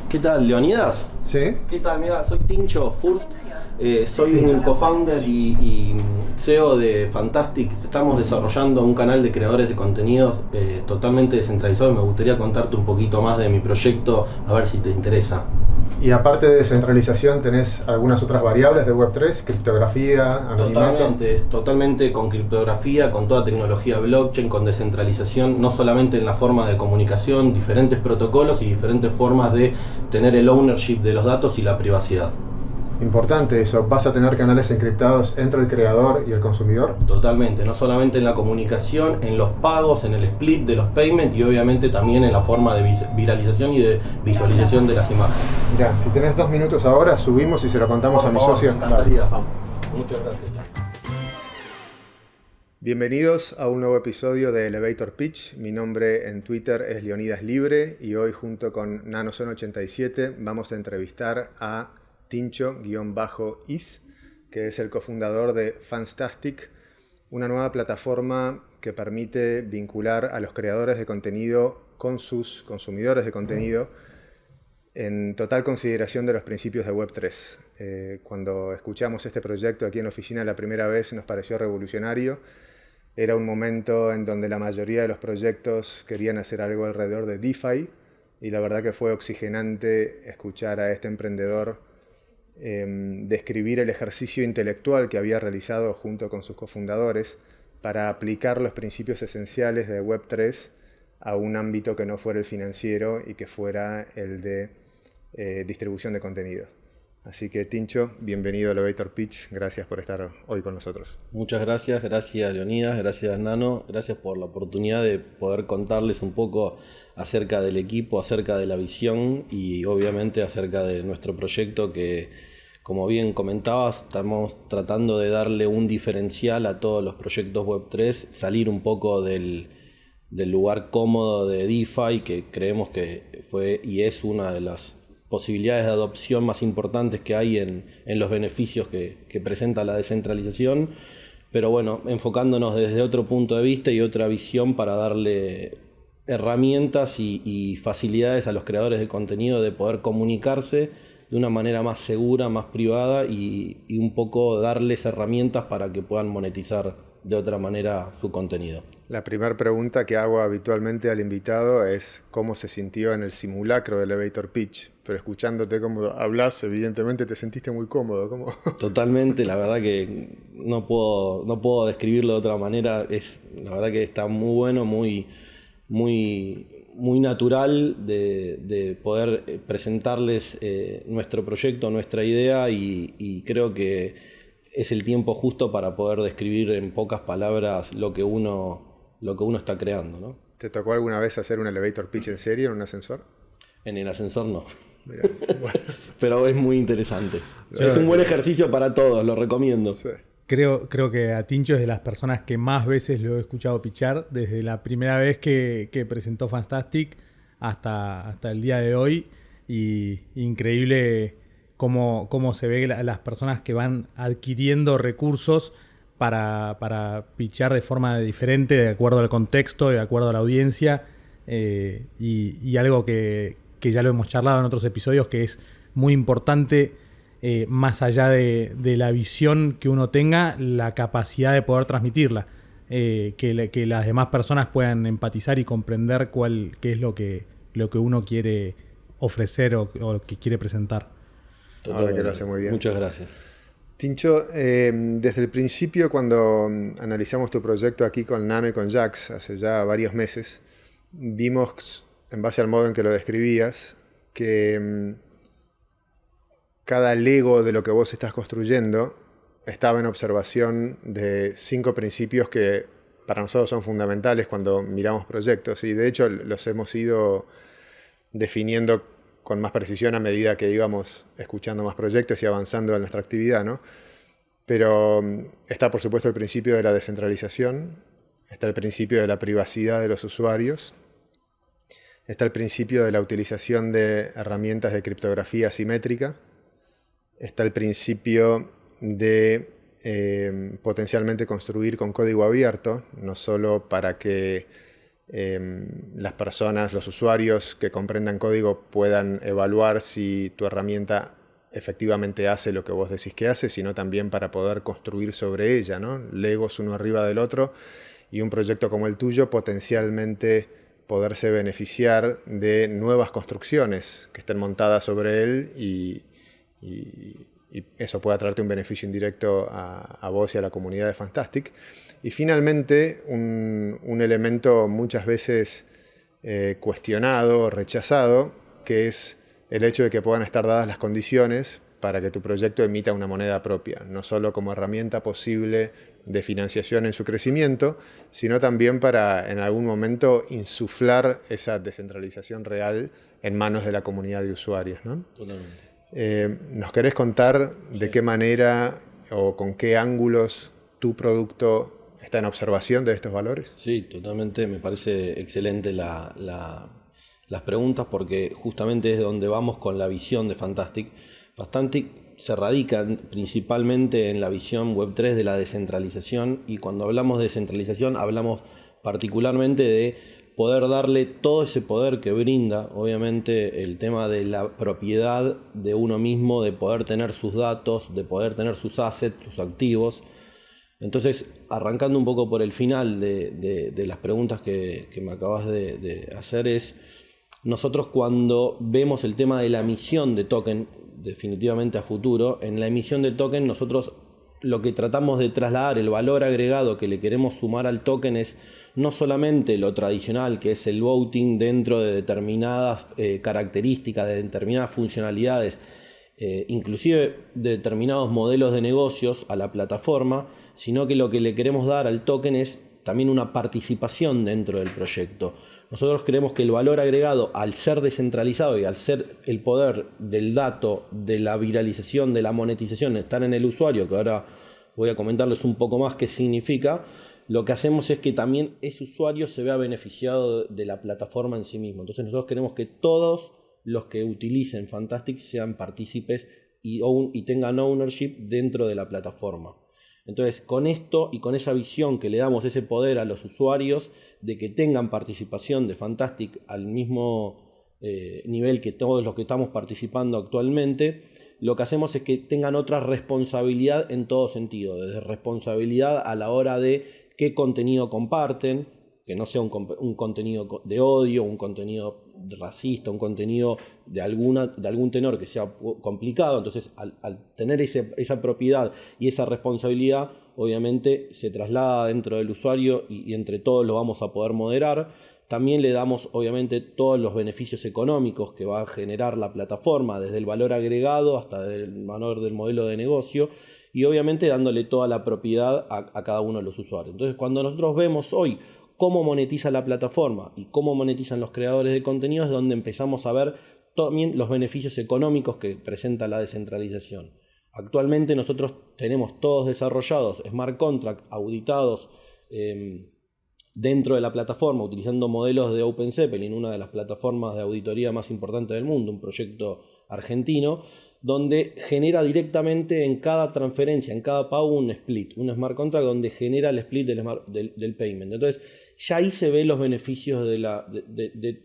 ¿Qué tal, Leonidas? Sí. ¿Qué tal? Mira, soy Tincho Furst, soy un co-founder y CEO de Fantastic. Estamos desarrollando un canal de creadores de contenidos totalmente descentralizado y me gustaría contarte un poquito más de mi proyecto, a ver si te interesa. Y aparte de descentralización, ¿tenés algunas otras variables de Web3? Criptografía, anonimato. Totalmente con criptografía, con toda tecnología blockchain, con descentralización, no solamente en la forma de comunicación, diferentes protocolos y diferentes formas de tener el ownership de los datos y la privacidad. Importante eso. ¿Vas a tener canales encriptados entre el creador y el consumidor? Totalmente, no solamente en la comunicación, en los pagos, en el split de los payments y obviamente también en la forma de viralización y de visualización de las imágenes. Mirá, si tenés 2 minutos ahora, subimos y se lo contamos a mi socio. Me encantaría. Muchas gracias. Bienvenidos a un nuevo episodio de Elevator Pitch. Mi nombre en Twitter es Leonidas Libre y hoy junto con NanoZone87 vamos a entrevistar a Tincho-Ith, que es el cofundador de Fantastic, una nueva plataforma que permite vincular a los creadores de contenido con sus consumidores de contenido en total consideración de los principios de Web3. Cuando escuchamos este proyecto aquí en la oficina la primera vez nos pareció revolucionario. Era un momento en donde la mayoría de los proyectos querían hacer algo alrededor de DeFi y la verdad que fue oxigenante escuchar a este emprendedor describir el ejercicio intelectual que había realizado junto con sus cofundadores para aplicar los principios esenciales de Web3 a un ámbito que no fuera el financiero y que fuera el de distribución de contenido. Así que Tincho, bienvenido a Elevator Pitch, gracias por estar hoy con nosotros. Muchas gracias Leonidas, gracias Nano, gracias por la oportunidad de poder contarles un poco acerca del equipo, acerca de la visión y obviamente acerca de nuestro proyecto que, como bien comentabas, estamos tratando de darle un diferencial a todos los proyectos Web3, salir un poco del lugar cómodo de DeFi, que creemos que fue y es una de las posibilidades de adopción más importantes que hay en los beneficios que presenta la descentralización, pero bueno, enfocándonos desde otro punto de vista y otra visión para darle herramientas y facilidades a los creadores de contenido de poder comunicarse de una manera más segura, más privada y un poco darles herramientas para que puedan monetizar de otra manera su contenido. La primera pregunta que hago habitualmente al invitado es cómo se sintió en el simulacro de Elevator Pitch, pero escuchándote cómo hablas, evidentemente te sentiste muy cómodo. ¿Cómo? Totalmente, la verdad que no puedo describirlo de otra manera, la verdad que está muy bueno, muy natural de poder presentarles nuestro proyecto, nuestra idea y creo que es el tiempo justo para poder describir en pocas palabras lo que uno está creando, ¿no? ¿Te tocó alguna vez hacer un elevator pitch en serio en un ascensor? En el ascensor no. Mirá, bueno. Pero es muy interesante. Es un buen ejercicio para todos, lo recomiendo. Sí. Creo que a Tincho es de las personas que más veces lo he escuchado pitchar, desde la primera vez que presentó Fantastic hasta el día de hoy. Y increíble cómo se ve las personas que van adquiriendo recursos para pitchar de forma diferente, de acuerdo al contexto, de acuerdo a la audiencia. Y algo que ya lo hemos charlado en otros episodios, que es muy importante, más allá de la visión que uno tenga, la capacidad de poder transmitirla. Que las demás personas puedan empatizar y comprender qué es lo que uno quiere ofrecer o que quiere presentar. Ahora que lo hace muy bien. Muchas gracias. Tincho, desde el principio cuando analizamos tu proyecto aquí con Nano y con Jax, hace ya varios meses, vimos, en base al modo en que lo describías, que cada Lego de lo que vos estás construyendo estaba en observación de 5 principios que para nosotros son fundamentales cuando miramos proyectos y de hecho los hemos ido definiendo con más precisión a medida que íbamos escuchando más proyectos y avanzando en nuestra actividad, ¿no? Pero está por supuesto el principio de la descentralización, está el principio de la privacidad de los usuarios, está el principio de la utilización de herramientas de criptografía asimétrica, está el principio de potencialmente construir con código abierto, no solo para que las personas, los usuarios que comprendan código puedan evaluar si tu herramienta efectivamente hace lo que vos decís que hace, sino también para poder construir sobre ella, ¿no? Legos uno arriba del otro, y un proyecto como el tuyo potencialmente poderse beneficiar de nuevas construcciones que estén montadas sobre él y eso pueda traerte un beneficio indirecto a vos y a la comunidad de Fantastic. Y finalmente, un elemento muchas veces cuestionado, rechazado, que es el hecho de que puedan estar dadas las condiciones para que tu proyecto emita una moneda propia, no solo como herramienta posible de financiación en su crecimiento, sino también para en algún momento insuflar esa descentralización real en manos de la comunidad de usuarios, ¿no? Totalmente. ¿Nos querés contar de qué manera o con qué ángulos tu producto está en observación de estos valores? Sí, totalmente. Me parece excelente las preguntas, porque justamente es donde vamos con la visión de Fantastic. Fantastic se radica principalmente en la visión Web3 de la descentralización, y cuando hablamos de descentralización hablamos particularmente de poder darle todo ese poder que brinda, obviamente, el tema de la propiedad de uno mismo, de poder tener sus datos, de poder tener sus assets, sus activos. Entonces, arrancando un poco por el final de las preguntas que me acabas de hacer, es nosotros cuando vemos el tema de la emisión de token, definitivamente a futuro, en la emisión de token nosotros lo que tratamos de trasladar, el valor agregado que le queremos sumar al token, es no solamente lo tradicional, que es el voting dentro de determinadas características, de determinadas funcionalidades, inclusive de determinados modelos de negocios a la plataforma, sino que lo que le queremos dar al token es también una participación dentro del proyecto. Nosotros creemos que el valor agregado, al ser descentralizado y al ser el poder del dato, de la viralización, de la monetización, estar en el usuario, que ahora voy a comentarles un poco más qué significa, lo que hacemos es que también ese usuario se vea beneficiado de la plataforma en sí mismo. Entonces nosotros queremos que todos los que utilicen Fantastic sean partícipes y tengan ownership dentro de la plataforma. Entonces, con esto y con esa visión que le damos ese poder a los usuarios de que tengan participación de Fantastic al mismo nivel que todos los que estamos participando actualmente, lo que hacemos es que tengan otra responsabilidad en todo sentido, desde responsabilidad a la hora de qué contenido comparten, que no sea un contenido de odio, un contenido racista, un contenido de algún tenor que sea complicado. Entonces, al tener esa propiedad y esa responsabilidad, obviamente se traslada dentro del usuario y entre todos lo vamos a poder moderar. También le damos, obviamente, todos los beneficios económicos que va a generar la plataforma, desde el valor agregado hasta el valor del modelo de negocio, y obviamente dándole toda la propiedad a cada uno de los usuarios. Entonces, cuando nosotros vemos hoy cómo monetiza la plataforma y cómo monetizan los creadores de contenidos, es donde empezamos a ver también los beneficios económicos que presenta la descentralización. Actualmente nosotros tenemos todos desarrollados smart contracts auditados dentro de la plataforma, utilizando modelos de OpenZeppelin, una de las plataformas de auditoría más importantes del mundo, un proyecto argentino, donde genera directamente en cada transferencia, en cada pago, un split, un smart contract donde genera el split del payment. Entonces, ya ahí se ven los beneficios de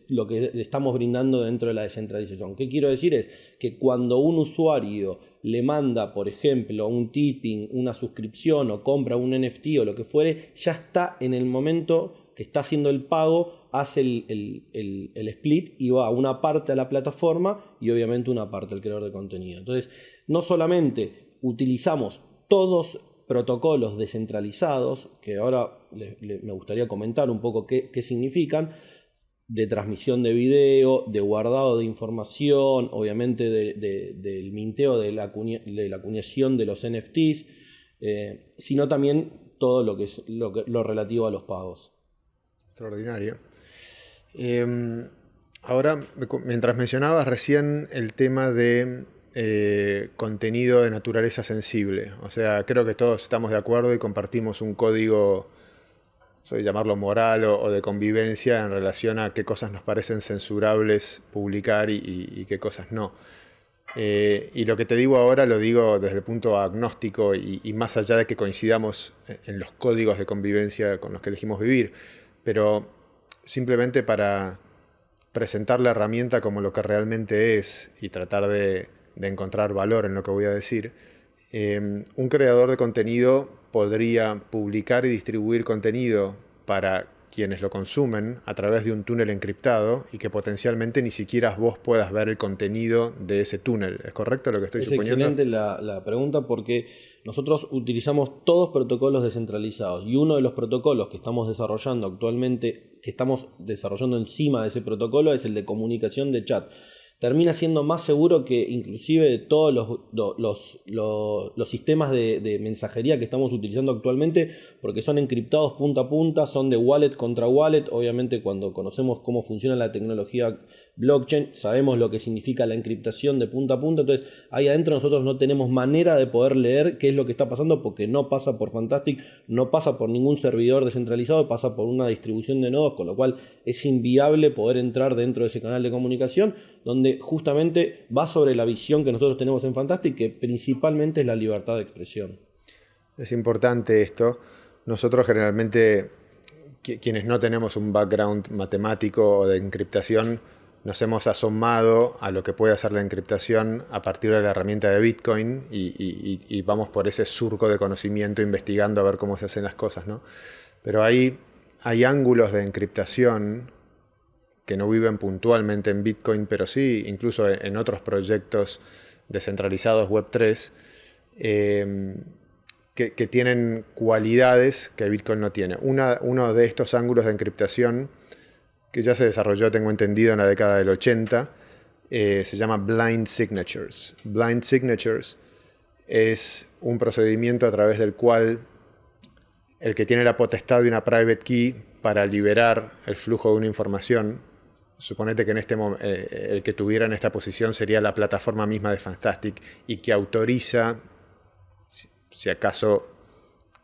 lo que le estamos brindando dentro de la descentralización. ¿Qué quiero decir? Es que cuando un usuario le manda, por ejemplo, un tipping, una suscripción o compra un NFT o lo que fuere, ya está en el momento que está haciendo el pago, hace el split y va una parte a la plataforma y obviamente una parte al creador de contenido. Entonces, no solamente utilizamos todos protocolos descentralizados, que ahora me gustaría comentar un poco qué significan, de transmisión de video, de guardado de información, obviamente del minteo, de la acuñación de los NFTs, sino también todo lo que es lo relativo a los pagos. Extraordinario. Ahora, mientras mencionabas recién el tema de contenido de naturaleza sensible, o sea, creo que todos estamos de acuerdo y compartimos un código, soy llamarlo moral o de convivencia en relación a qué cosas nos parecen censurables publicar y qué cosas no. Y lo que te digo ahora lo digo desde el punto agnóstico y más allá de que coincidamos en los códigos de convivencia con los que elegimos vivir. Pero simplemente para presentar la herramienta como lo que realmente es y tratar de encontrar valor en lo que voy a decir, un creador de contenido podría publicar y distribuir contenido para quienes lo consumen a través de un túnel encriptado y que potencialmente ni siquiera vos puedas ver el contenido de ese túnel. ¿Es correcto lo que estoy suponiendo? Es excelente la pregunta porque nosotros utilizamos todos protocolos descentralizados y uno de los protocolos que estamos desarrollando actualmente, que estamos desarrollando encima de ese protocolo, es el de comunicación de chat. Termina siendo más seguro que inclusive de todos los sistemas de mensajería que estamos utilizando actualmente, porque son encriptados punta a punta, son de wallet contra wallet. Obviamente cuando conocemos cómo funciona la tecnología blockchain, sabemos lo que significa la encriptación de punta a punta. Entonces ahí adentro nosotros no tenemos manera de poder leer qué es lo que está pasando, porque no pasa por Fantastic, no pasa por ningún servidor descentralizado, pasa por una distribución de nodos, con lo cual es inviable poder entrar dentro de ese canal de comunicación, donde justamente va sobre la visión que nosotros tenemos en Fantastic, que principalmente es la libertad de expresión. Es importante esto. Nosotros generalmente, quienes no tenemos un background matemático o de encriptación, nos hemos asomado a lo que puede hacer la encriptación a partir de la herramienta de Bitcoin y vamos por ese surco de conocimiento investigando a ver cómo se hacen las cosas, ¿no? Pero hay ángulos de encriptación que no viven puntualmente en Bitcoin, pero sí incluso en otros proyectos descentralizados Web3, que tienen cualidades que Bitcoin no tiene. Uno de estos ángulos de encriptación, que ya se desarrolló, tengo entendido, en la década del 80, se llama Blind Signatures. Blind Signatures es un procedimiento a través del cual el que tiene la potestad de una private key para liberar el flujo de una información, suponete que el que tuviera en esta posición sería la plataforma misma de Fantastic y que autoriza, si acaso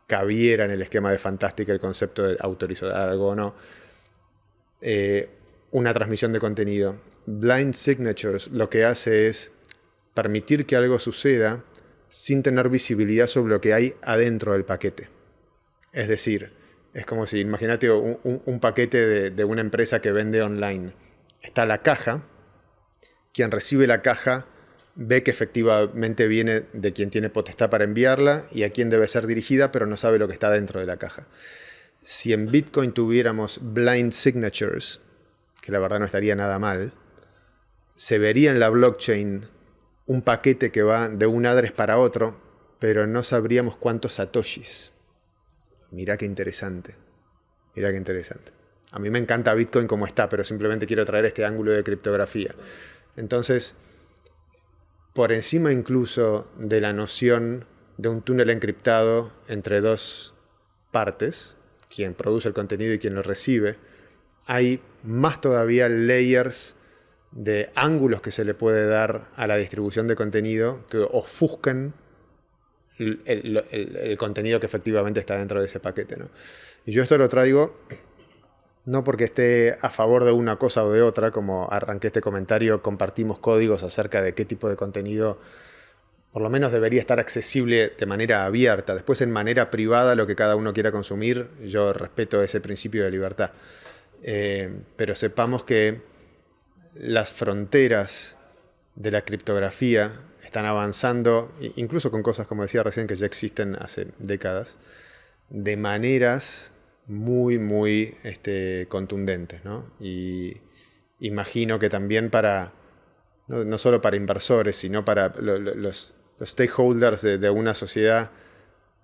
cabiera en el esquema de Fantastic el concepto de autorizar algo o no, una transmisión de contenido. Blind Signatures lo que hace es permitir que algo suceda sin tener visibilidad sobre lo que hay adentro del paquete. Es decir, es como si, imagínate un paquete de una empresa que vende online. Está la caja, quien recibe la caja ve que efectivamente viene de quien tiene potestad para enviarla y a quién debe ser dirigida, pero no sabe lo que está dentro de la caja. Si en Bitcoin tuviéramos blind signatures, que la verdad no estaría nada mal, se vería en la blockchain un paquete que va de un address para otro, pero no sabríamos cuántos satoshis. Mirá qué interesante. Mirá qué interesante. A mí me encanta Bitcoin como está, pero simplemente quiero traer este ángulo de criptografía. Entonces, por encima incluso de la noción de un túnel encriptado entre dos partes, quien produce el contenido y quien lo recibe, hay más todavía layers de ángulos que se le puede dar a la distribución de contenido que ofuscan el contenido que efectivamente está dentro de ese paquete, ¿no? Y yo esto lo traigo no porque esté a favor de una cosa o de otra, como arranqué este comentario, compartimos códigos acerca de qué tipo de contenido por lo menos debería estar accesible de manera abierta. Después, en manera privada, lo que cada uno quiera consumir, yo respeto ese principio de libertad. Pero sepamos que las fronteras de la criptografía están avanzando, incluso con cosas, como decía recién, que ya existen hace décadas, de maneras muy, muy contundentes, ¿no? Y imagino que también no solo para inversores, sino para los stakeholders de una sociedad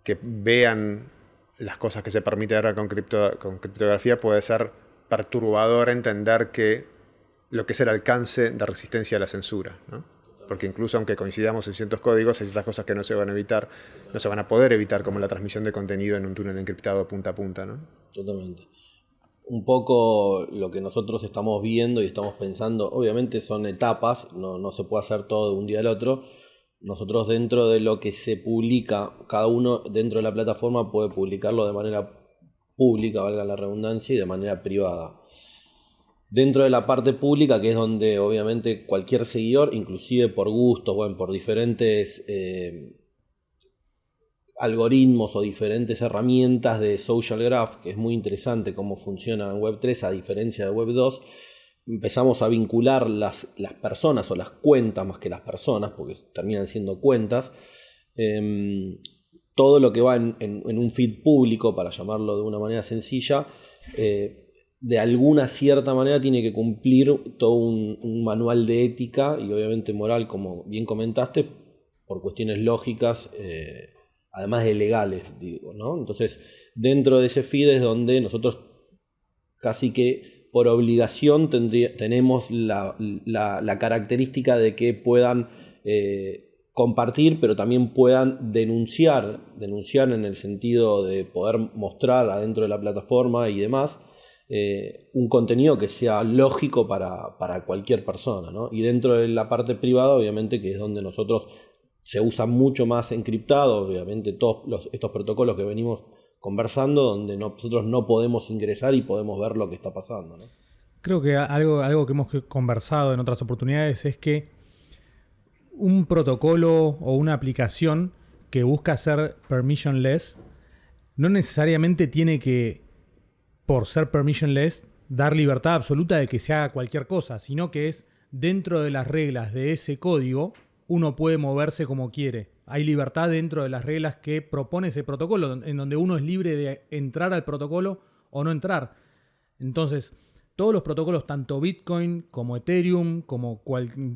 que vean las cosas que se permite ahora con criptografía, puede ser perturbador entender que lo que es el alcance de resistencia a la censura, ¿no? Porque incluso aunque coincidamos en ciertos códigos, hay ciertas cosas que no se van a evitar, no se van a poder evitar, como la transmisión de contenido en un túnel encriptado punta a punta, ¿no? Totalmente. Un poco lo que nosotros estamos viendo y estamos pensando, obviamente son etapas, no se puede hacer todo de un día al otro. Nosotros, dentro de lo que se publica, cada uno dentro de la plataforma puede publicarlo de manera pública, valga la redundancia, y de manera privada. Dentro de la parte pública, que es donde obviamente cualquier seguidor, inclusive por gustos, bueno, por diferentes algoritmos o diferentes herramientas de social graph, que es muy interesante cómo funciona en Web3 a diferencia de Web2, empezamos a vincular las personas o las cuentas más que las personas, porque terminan siendo cuentas, todo lo que va en un feed público, para llamarlo de una manera sencilla, de alguna cierta manera tiene que cumplir todo un manual de ética y obviamente moral, como bien comentaste, por cuestiones lógicas, además de legales, digo, ¿no? Entonces, dentro de ese feed es donde nosotros casi que por obligación tenemos la característica de que puedan compartir, pero también puedan denunciar en el sentido de poder mostrar adentro de la plataforma y demás un contenido que sea lógico para cualquier persona, ¿no? Y dentro de la parte privada, obviamente, que es donde nosotros se usa mucho más encriptado, obviamente todos estos protocolos que venimos conversando, donde nosotros no podemos ingresar y podemos ver lo que está pasando, ¿no? Creo que algo que hemos conversado en otras oportunidades es que un protocolo o una aplicación que busca ser permissionless no necesariamente tiene que, por ser permissionless, dar libertad absoluta de que se haga cualquier cosa, sino que es dentro de las reglas de ese código uno puede moverse como quiere. Hay libertad dentro de las reglas que propone ese protocolo, en donde uno es libre de entrar al protocolo o no entrar. Entonces, todos los protocolos, tanto Bitcoin como Ethereum, como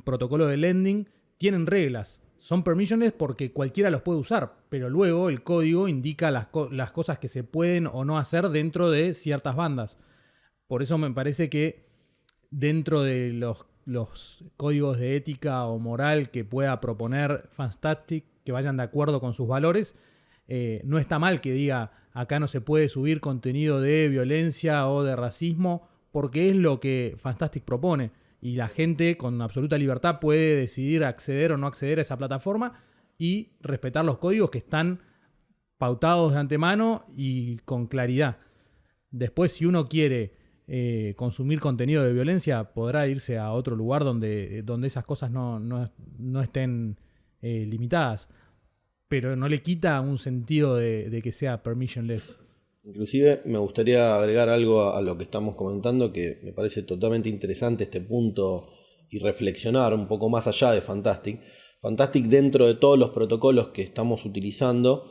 protocolo de lending, tienen reglas. Son permissionless porque cualquiera los puede usar, pero luego el código indica las cosas que se pueden o no hacer dentro de ciertas bandas. Por eso me parece que dentro de los códigos de ética o moral que pueda proponer Fantastic, que vayan de acuerdo con sus valores, no está mal que diga acá no se puede subir contenido de violencia o de racismo, porque es lo que Fantastic propone. Y la gente con absoluta libertad puede decidir acceder o no acceder a esa plataforma y respetar los códigos que están pautados de antemano y con claridad. Después, si uno quiere consumir contenido de violencia, podrá irse a otro lugar donde esas cosas no estén limitadas. Pero no le quita un sentido de que sea permissionless. Inclusive me gustaría agregar algo a lo que estamos comentando, que me parece totalmente interesante este punto, y reflexionar un poco más allá de Fantastic. Fantastic, dentro de todos los protocolos que estamos utilizando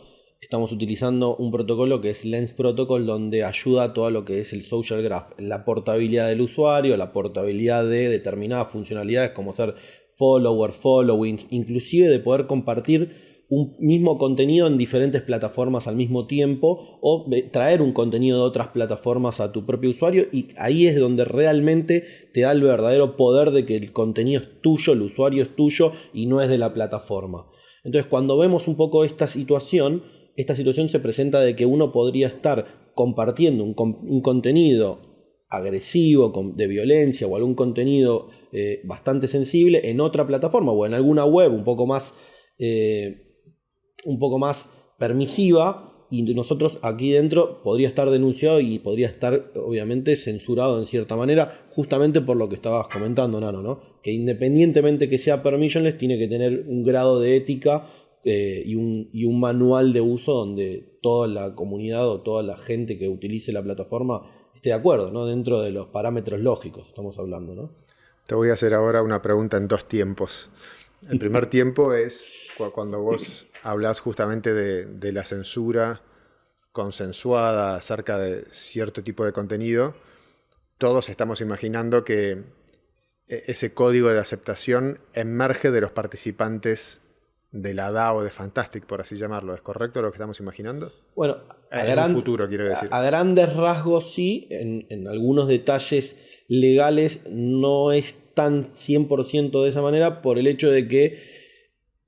un protocolo que es Lens Protocol, donde ayuda a todo lo que es el social graph, la portabilidad del usuario, la portabilidad de determinadas funcionalidades como ser follower, followings, inclusive de poder compartir un mismo contenido en diferentes plataformas al mismo tiempo, o traer un contenido de otras plataformas a tu propio usuario, y ahí es donde realmente te da el verdadero poder de que el contenido es tuyo, el usuario es tuyo y no es de la plataforma. Entonces, cuando vemos un poco esta situación se presenta de que uno podría estar compartiendo un contenido agresivo, de violencia, o algún contenido bastante sensible en otra plataforma o en alguna web un poco más permisiva, y nosotros aquí dentro podría estar denunciado y podría estar obviamente censurado en cierta manera, justamente por lo que estabas comentando, Nano, ¿no? Que independientemente que sea permissionless, tiene que tener un grado de ética y un manual de uso donde toda la comunidad o toda la gente que utilice la plataforma esté de acuerdo, ¿no? Dentro de los parámetros lógicos estamos hablando, ¿no? Te voy a hacer ahora una pregunta en 2 tiempos. El primer tiempo es cuando vos hablás justamente de la censura consensuada acerca de cierto tipo de contenido. Todos estamos imaginando que ese código de aceptación emerge de los participantes de la DAO de Fantastic, por así llamarlo. ¿Es correcto lo que estamos imaginando? Bueno, futuro, quiero decir. A grandes rasgos sí, en algunos detalles legales no es tan 100% de esa manera, por el hecho de que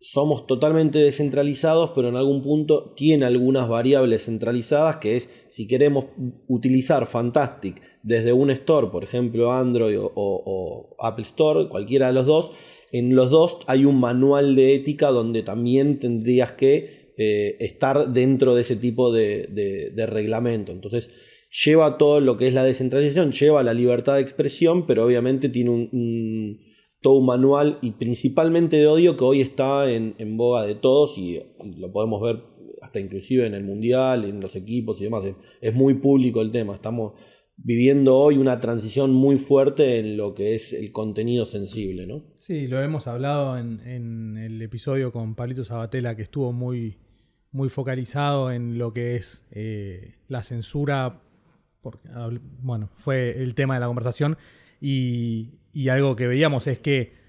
somos totalmente descentralizados, pero en algún punto tiene algunas variables centralizadas, que es si queremos utilizar Fantastic desde un store, por ejemplo Android o Apple Store, cualquiera de los dos. En los dos hay un manual de ética donde también tendrías que estar dentro de ese tipo de reglamento. Entonces lleva todo lo que es la descentralización, lleva la libertad de expresión, pero obviamente tiene todo un manual, y principalmente de odio, que hoy está en boga de todos, y lo podemos ver hasta inclusive en el mundial, en los equipos y demás. Es muy público el tema. Estamos viviendo hoy una transición muy fuerte en lo que es el contenido sensible, ¿no? Sí, lo hemos hablado en el episodio con Pablito Sabatella, que estuvo muy, muy focalizado en lo que es la censura, porque, bueno, fue el tema de la conversación, y algo que veíamos es que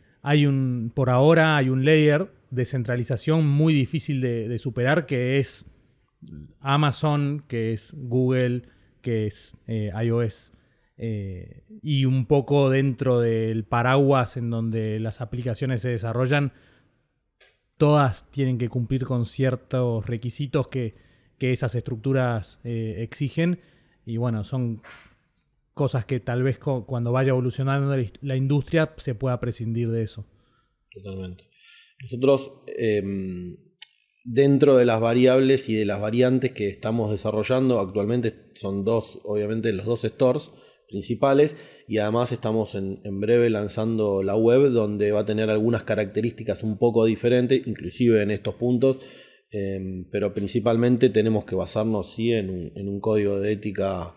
por ahora hay un layer de centralización muy difícil de superar, que es Amazon, que es Google, que es iOS. Y un poco dentro del paraguas en donde las aplicaciones se desarrollan, todas tienen que cumplir con ciertos requisitos que esas estructuras exigen. Y bueno, son cosas que tal vez cuando vaya evolucionando la industria se pueda prescindir de eso. Totalmente. Nosotros, dentro de las variables y de las variantes que estamos desarrollando, actualmente son dos, obviamente los dos stores principales, y además estamos en breve lanzando la web, donde va a tener algunas características un poco diferentes, inclusive en estos puntos, pero principalmente tenemos que basarnos sí en un código de ética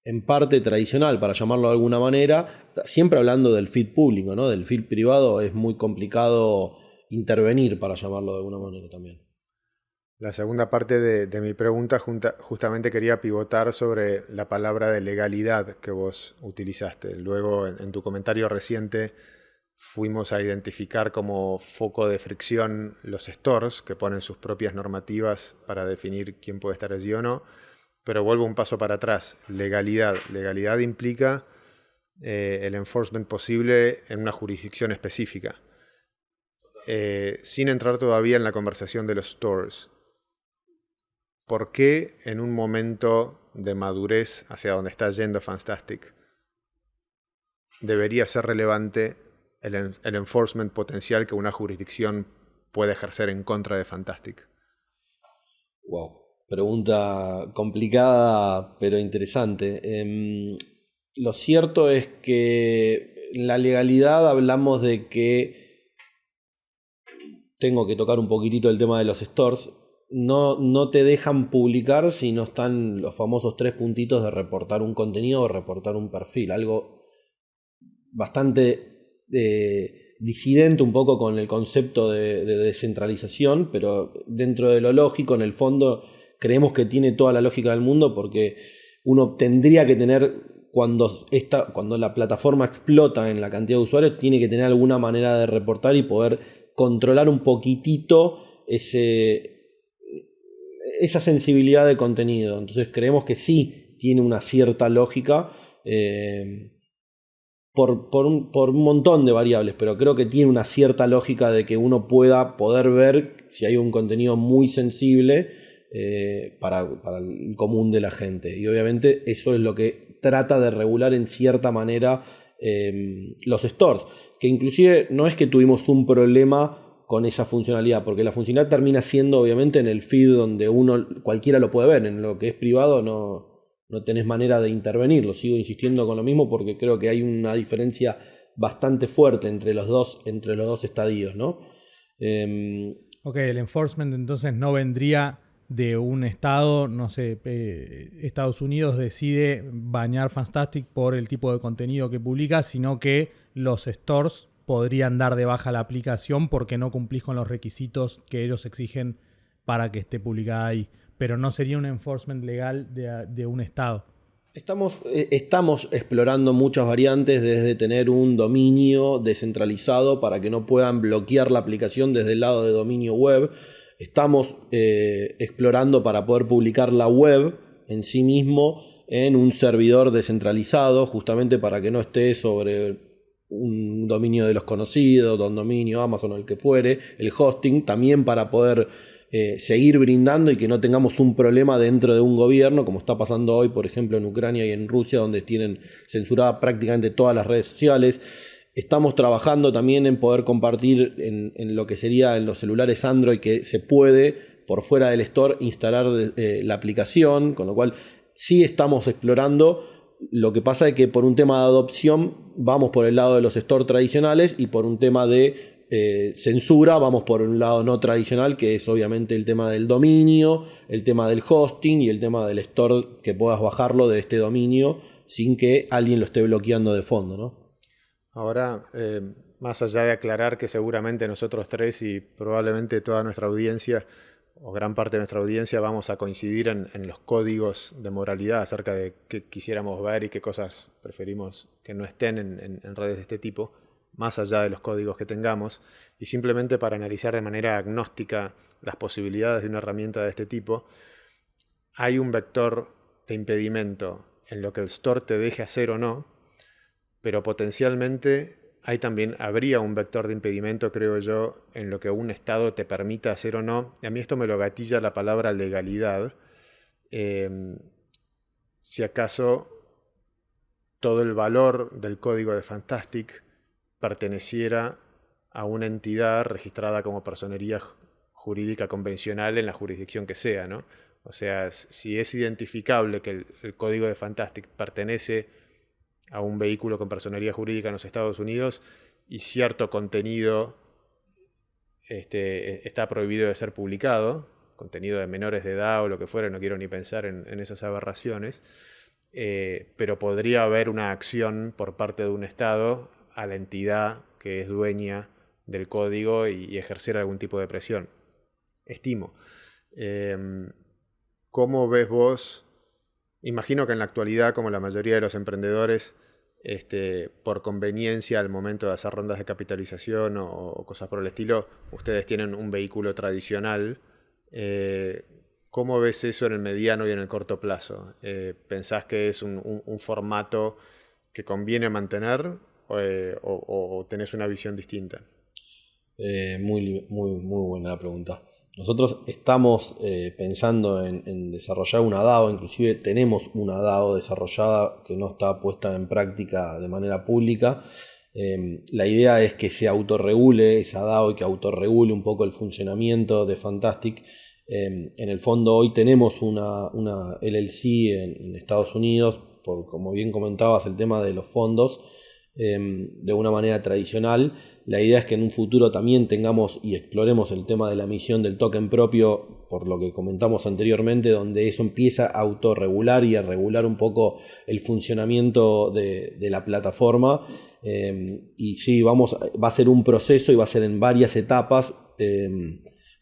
en parte tradicional, para llamarlo de alguna manera, siempre hablando del feed público, ¿no? Del feed privado es muy complicado intervenir, para llamarlo de alguna manera también. La segunda parte de mi pregunta justamente quería pivotar sobre la palabra de legalidad que vos utilizaste. Luego, en tu comentario reciente, fuimos a identificar como foco de fricción los stores, que ponen sus propias normativas para definir quién puede estar allí o no. Pero vuelvo un paso para atrás. Legalidad. Legalidad implica el enforcement posible en una jurisdicción específica. Sin entrar todavía en la conversación de los stores, ¿por qué en un momento de madurez hacia donde está yendo Fanstastic debería ser relevante el enforcement potencial que una jurisdicción puede ejercer en contra de Fantastic? Wow, pregunta complicada pero interesante. Lo cierto es que en la legalidad hablamos de que tengo que tocar un poquitito el tema de los stores. No te dejan publicar si no están los famosos 3 puntitos de reportar un contenido o reportar un perfil. Algo bastante disidente un poco con el concepto de descentralización, pero dentro de lo lógico, en el fondo, creemos que tiene toda la lógica del mundo, porque uno tendría que tener, cuando la plataforma explota en la cantidad de usuarios, tiene que tener alguna manera de reportar y poder controlar un poquitito esa sensibilidad de contenido. Entonces creemos que sí tiene una cierta lógica por un montón de variables, pero creo que tiene una cierta lógica de que uno pueda poder ver si hay un contenido muy sensible para el común de la gente. Y obviamente eso es lo que trata de regular en cierta manera los stores, que inclusive no es que tuvimos un problema con esa funcionalidad, porque la funcionalidad termina siendo obviamente en el feed donde cualquiera lo puede ver. En lo que es privado no tenés manera de intervenirlo. Sigo insistiendo con lo mismo porque creo que hay una diferencia bastante fuerte entre los dos estadios, ¿no? Ok, el enforcement entonces no vendría de un estado, no sé, Estados Unidos decide bañar Fanstastic por el tipo de contenido que publica, sino que los stores podrían dar de baja la aplicación porque no cumplís con los requisitos que ellos exigen para que esté publicada ahí. Pero no sería un enforcement legal de un estado. Estamos explorando muchas variantes, desde tener un dominio descentralizado para que no puedan bloquear la aplicación desde el lado de dominio web. Estamos explorando para poder publicar la web en sí mismo en un servidor descentralizado, justamente para que no esté sobre un dominio de los conocidos, un dominio Amazon o el que fuere, el hosting, también para poder seguir brindando y que no tengamos un problema dentro de un gobierno, como está pasando hoy, por ejemplo, en Ucrania y en Rusia, donde tienen censuradas prácticamente todas las redes sociales. Estamos trabajando también en poder compartir en lo que sería en los celulares Android, que se puede, por fuera del store, instalar la aplicación, con lo cual sí estamos explorando. Lo que pasa es que por un tema de adopción vamos por el lado de los stores tradicionales y por un tema de censura, vamos por un lado no tradicional, que es obviamente el tema del dominio, el tema del hosting y el tema del store, que puedas bajarlo de este dominio sin que alguien lo esté bloqueando de fondo, ¿no? Ahora, más allá de aclarar que seguramente nosotros tres y probablemente toda nuestra audiencia o gran parte de nuestra audiencia vamos a coincidir en los códigos de moralidad acerca de qué quisiéramos ver y qué cosas preferimos que no estén en redes de este tipo, más allá de los códigos que tengamos, y simplemente para analizar de manera agnóstica las posibilidades de una herramienta de este tipo, hay un vector de impedimento en lo que el store te deje hacer o no, pero potencialmente habría un vector de impedimento, creo yo, en lo que un Estado te permita hacer o no. Y a mí esto me lo gatilla la palabra legalidad. Si acaso todo el valor del código de Fantastic perteneciera a una entidad registrada como personería jurídica convencional en la jurisdicción que sea, ¿no? O sea, si es identificable que el código de Fantastic pertenece a un vehículo con personería jurídica en los Estados Unidos y cierto contenido está prohibido de ser publicado, contenido de menores de edad o lo que fuera, no quiero ni pensar en esas aberraciones, pero podría haber una acción por parte de un Estado a la entidad que es dueña del código y ejercer algún tipo de presión. Estimo. ¿Cómo ves vos? Imagino que en la actualidad, como la mayoría de los emprendedores, por conveniencia al momento de hacer rondas de capitalización o cosas por el estilo, ustedes tienen un vehículo tradicional. ¿Cómo ves eso en el mediano y en el corto plazo? ¿Pensás que es un formato que conviene mantener o tenés una visión distinta? Muy buena la pregunta. Nosotros estamos pensando en desarrollar una DAO, inclusive tenemos una DAO desarrollada que no está puesta en práctica de manera pública. La idea es que se autorregule esa DAO y que autorregule un poco el funcionamiento de Fantastic. En el fondo hoy tenemos una LLC en Estados Unidos, como bien comentabas, el tema de los fondos, de una manera tradicional. La idea es que en un futuro también tengamos y exploremos el tema de la emisión del token propio, por lo que comentamos anteriormente, donde eso empieza a autorregular y a regular un poco el funcionamiento de la plataforma. Y sí, va a ser un proceso y va a ser en varias etapas,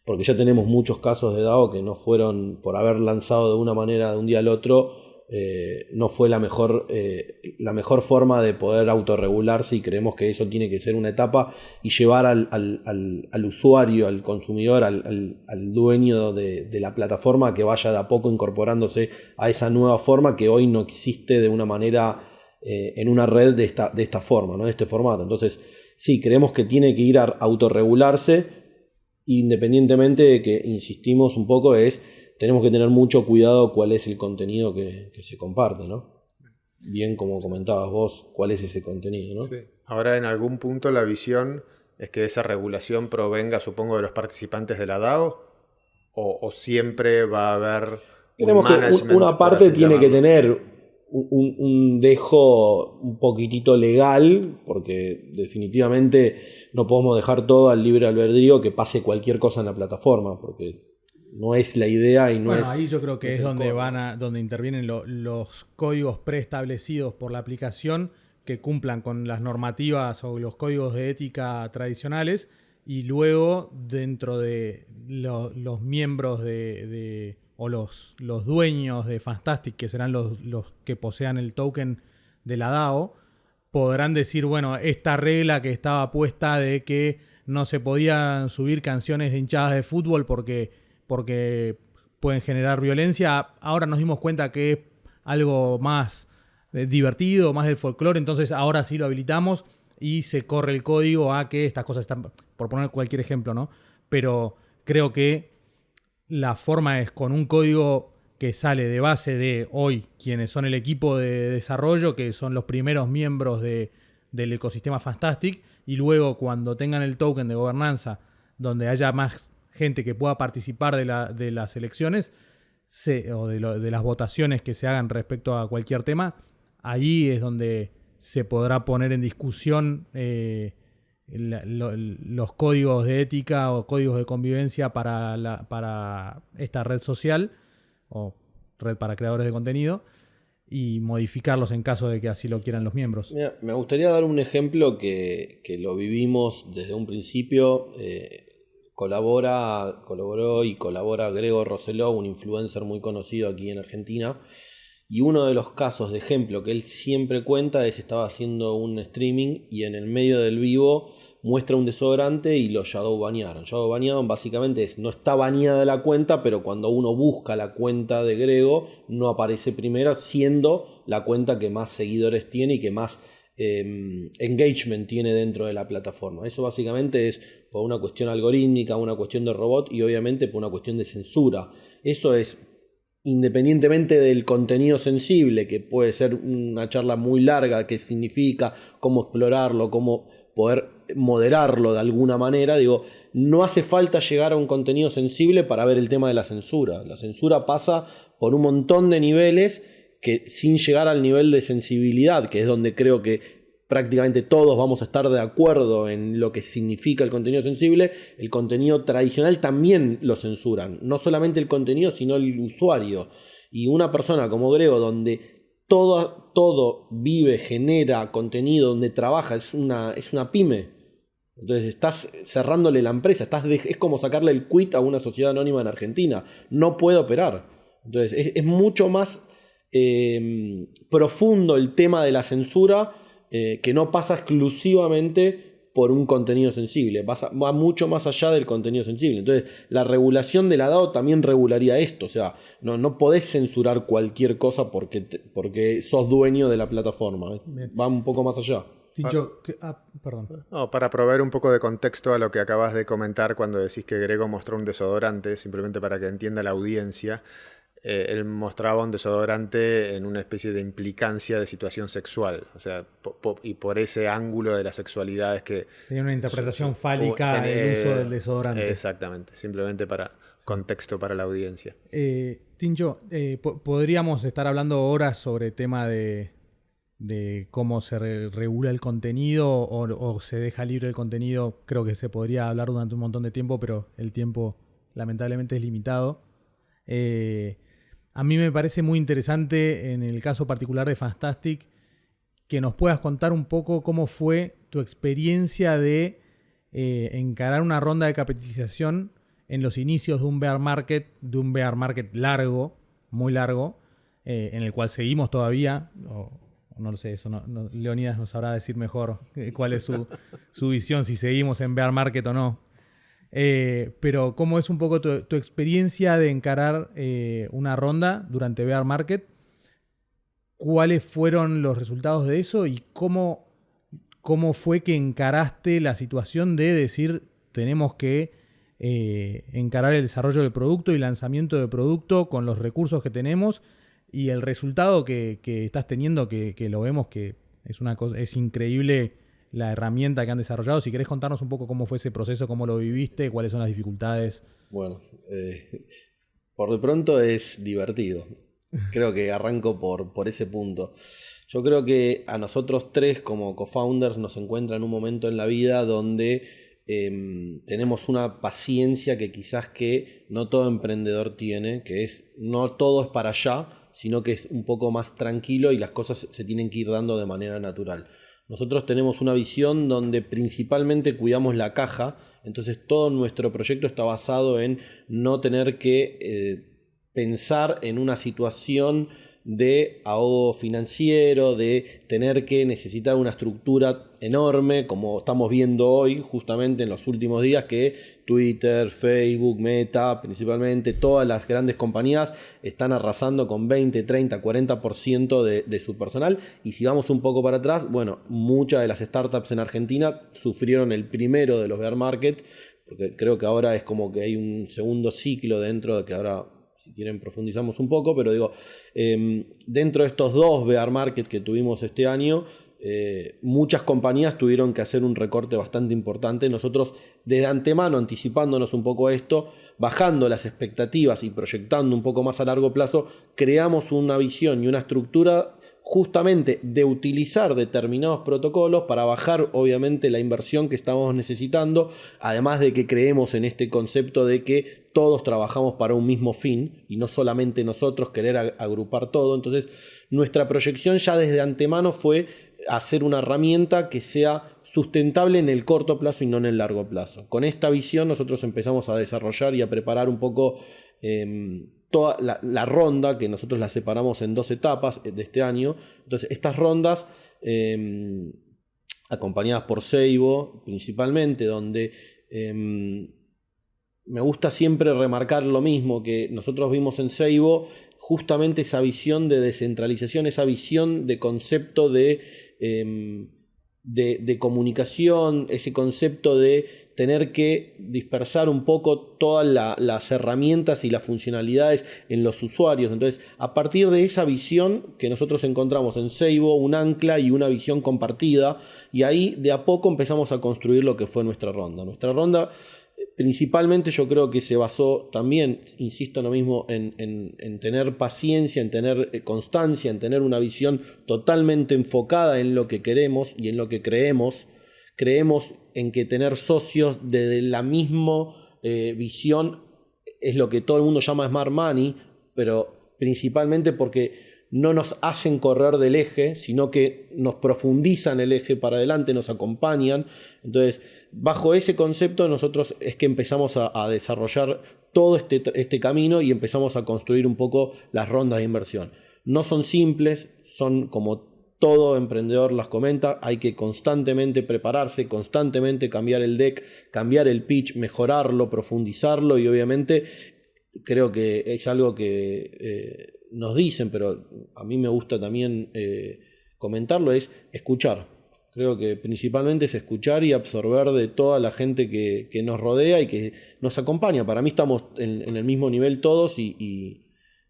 porque ya tenemos muchos casos de DAO que no fueron, por haber lanzado de una manera de un día al otro, no fue la mejor forma de poder autorregularse, y creemos que eso tiene que ser una etapa y llevar al usuario, al consumidor, al dueño de la plataforma, que vaya de a poco incorporándose a esa nueva forma que hoy no existe de una manera en una red de esta forma, ¿no? De este formato. Entonces sí, creemos que tiene que ir a autorregularse, independientemente de que, insistimos un poco, tenemos que tener mucho cuidado cuál es el contenido que se comparte, ¿no? Bien, como comentabas vos, cuál es ese contenido, ¿no? Sí. Ahora, en algún punto la visión es que esa regulación provenga, supongo, de los participantes de la DAO, o siempre va a haber un management. Una parte tiene que tener un dejo un poquitito legal, porque definitivamente no podemos dejar todo al libre albedrío, que pase cualquier cosa en la plataforma, porque no es la idea y no es... Bueno, ahí yo creo que es donde donde intervienen los códigos preestablecidos por la aplicación, que cumplan con las normativas o los códigos de ética tradicionales, y luego dentro de los miembros o los dueños de Fantastic, que serán los que posean el token de la DAO, podrán decir, bueno, esta regla que estaba puesta de que no se podían subir canciones de hinchadas de fútbol porque pueden generar violencia, ahora nos dimos cuenta que es algo más divertido, más del folclore, entonces ahora sí lo habilitamos y se corre el código a que estas cosas están, por poner cualquier ejemplo, ¿no? Pero creo que la forma es con un código que sale de base de hoy quienes son el equipo de desarrollo, que son los primeros miembros del ecosistema Fantastic, y luego cuando tengan el token de gobernanza, donde haya más gente que pueda participar de las elecciones o de las votaciones que se hagan respecto a cualquier tema, ahí es donde se podrá poner en discusión los códigos de ética o códigos de convivencia para esta red social o red para creadores de contenido y modificarlos en caso de que así lo quieran los miembros. Mira, me gustaría dar un ejemplo que lo vivimos desde un principio. Colaboró y colabora Grego Rosselló, un influencer muy conocido aquí en Argentina. Y uno de los casos de ejemplo que él siempre cuenta es: estaba haciendo un streaming y en el medio del vivo muestra un desodorante y lo shadow banearon. Shadow banearon básicamente no está baneada la cuenta, pero cuando uno busca la cuenta de Grego no aparece primero, siendo la cuenta que más seguidores tiene y que más engagement tiene dentro de la plataforma. Eso básicamente es por una cuestión algorítmica, una cuestión de robot y obviamente por una cuestión de censura. Eso es independientemente del contenido sensible, que puede ser una charla muy larga, qué significa, cómo explorarlo, cómo poder moderarlo de alguna manera. Digo, no hace falta llegar a un contenido sensible para ver el tema de la censura. La censura pasa por un montón de niveles que, sin llegar al nivel de sensibilidad, que es donde creo que prácticamente todos vamos a estar de acuerdo en lo que significa el contenido sensible, el contenido tradicional también lo censuran. No solamente el contenido, sino el usuario. Y una persona como Grego, donde todo vive, genera contenido, donde trabaja, es una pyme. Entonces estás cerrándole la empresa, es como sacarle el quit a una sociedad anónima en Argentina. No puede operar. Entonces es mucho más profundo el tema de la censura, que no pasa exclusivamente por un contenido sensible, va mucho más allá del contenido sensible. Entonces la regulación de la DAO también regularía esto. O sea, no podés censurar cualquier cosa porque sos dueño de la plataforma. Va un poco más allá. Tincho, perdón. No, para proveer un poco de contexto a lo que acabas de comentar cuando decís que Grego mostró un desodorante, simplemente para que entienda la audiencia. Él mostraba un desodorante en una especie de implicancia de situación sexual, o sea, y por ese ángulo de la sexualidad es que... Tenía una interpretación fálica del uso del desodorante. Exactamente, simplemente para contexto para la audiencia. Tincho, podríamos estar hablando horas sobre el tema de cómo se regula el contenido o se deja libre el contenido. Creo que se podría hablar durante un montón de tiempo, pero el tiempo lamentablemente es limitado. A mí me parece muy interesante, en el caso particular de Fantastic, que nos puedas contar un poco cómo fue tu experiencia de encarar una ronda de capitalización en los inicios de un bear market largo, muy largo, en el cual seguimos todavía. No lo sé, eso Leonidas nos sabrá decir mejor cuál es su visión, si seguimos en bear market o no. Pero cómo es un poco tu experiencia de encarar una ronda durante bear market, cuáles fueron los resultados de eso y cómo fue que encaraste la situación de decir tenemos que encarar el desarrollo del producto y lanzamiento del producto con los recursos que tenemos y el resultado que estás teniendo, que lo vemos que es increíble la herramienta que han desarrollado. Si querés contarnos un poco cómo fue ese proceso, cómo lo viviste, cuáles son las dificultades. Bueno, por de pronto es divertido. Creo que arranco por ese punto. Yo creo que a nosotros tres como co-founders nos encuentra en un momento en la vida donde tenemos una paciencia que quizás que no todo emprendedor tiene, que es no todo es para allá, sino que es un poco más tranquilo y las cosas se tienen que ir dando de manera natural. Nosotros tenemos una visión donde principalmente cuidamos la caja, entonces todo nuestro proyecto está basado en no tener que pensar en una situación de ahogo financiero, de tener que necesitar una estructura enorme, como estamos viendo hoy, justamente en los últimos días, que Twitter, Facebook, Meta, principalmente todas las grandes compañías están arrasando con 20, 30, 40% de su personal. Y si vamos un poco para atrás, bueno, muchas de las startups en Argentina sufrieron el primero de los bear market, porque creo que ahora es como que hay un segundo ciclo dentro de que ahora, si quieren, profundizamos un poco, pero digo, dentro de estos dos bear market que tuvimos este año, muchas compañías tuvieron que hacer un recorte bastante importante. Nosotros, de antemano, anticipándonos un poco a esto, bajando las expectativas y proyectando un poco más a largo plazo, creamos una visión y una estructura justamente de utilizar determinados protocolos para bajar obviamente la inversión que estamos necesitando, además de que creemos en este concepto de que todos trabajamos para un mismo fin y no solamente nosotros querer agrupar todo. Entonces nuestra proyección ya desde antemano fue hacer una herramienta que sea sustentable en el corto plazo y no en el largo plazo. Con esta visión nosotros empezamos a desarrollar y a preparar un poco toda la ronda, que nosotros la separamos en 2 etapas de este año. Entonces estas rondas, acompañadas por Seibo principalmente, donde me gusta siempre remarcar lo mismo, que nosotros vimos en Seibo justamente esa visión de descentralización, esa visión de concepto de comunicación, ese concepto de tener que dispersar un poco todas las herramientas y las funcionalidades en los usuarios. Entonces, a partir de esa visión que nosotros encontramos en Seibo, un ancla y una visión compartida, y ahí de a poco empezamos a construir lo que fue nuestra ronda. Nuestra ronda principalmente yo creo que se basó también, insisto en lo mismo, en tener paciencia, en tener constancia, en tener una visión totalmente enfocada en lo que queremos y en lo que creemos. Creemos en que tener socios de la misma visión es lo que todo el mundo llama Smart Money, pero principalmente porque no nos hacen correr del eje, sino que nos profundizan el eje para adelante, nos acompañan. Entonces, bajo ese concepto nosotros es que empezamos a desarrollar todo este camino y empezamos a construir un poco las rondas de inversión. No son simples, son como todo emprendedor las comenta, hay que constantemente prepararse, constantemente cambiar el deck, cambiar el pitch, mejorarlo, profundizarlo, y obviamente creo que es algo que nos dicen, pero a mí me gusta también comentarlo, es escuchar. Creo que principalmente es escuchar y absorber de toda la gente que nos rodea y que nos acompaña. Para mí estamos en el mismo nivel todos y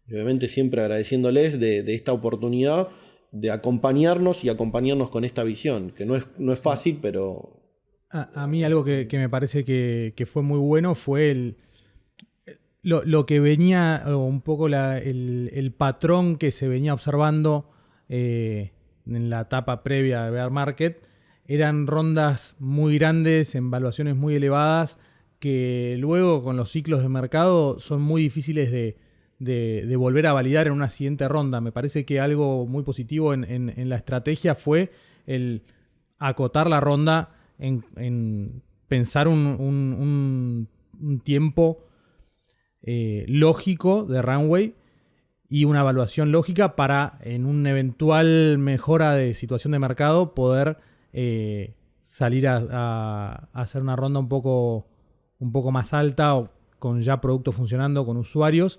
obviamente siempre agradeciéndoles de esta oportunidad de acompañarnos y acompañarnos con esta visión, que no es fácil, pero... A mí algo que me parece que fue muy bueno fue lo que venía, un poco el patrón que se venía observando en la etapa previa de Bear Market. Eran rondas muy grandes, en valuaciones muy elevadas, que luego con los ciclos de mercado son muy difíciles de volver a validar en una siguiente ronda. Me parece que algo muy positivo en la estrategia fue el acotar la ronda, en pensar un tiempo lógico de runway y una evaluación lógica para, en una eventual mejora de situación de mercado, poder salir a hacer una ronda un poco más alta, con ya productos funcionando, con usuarios,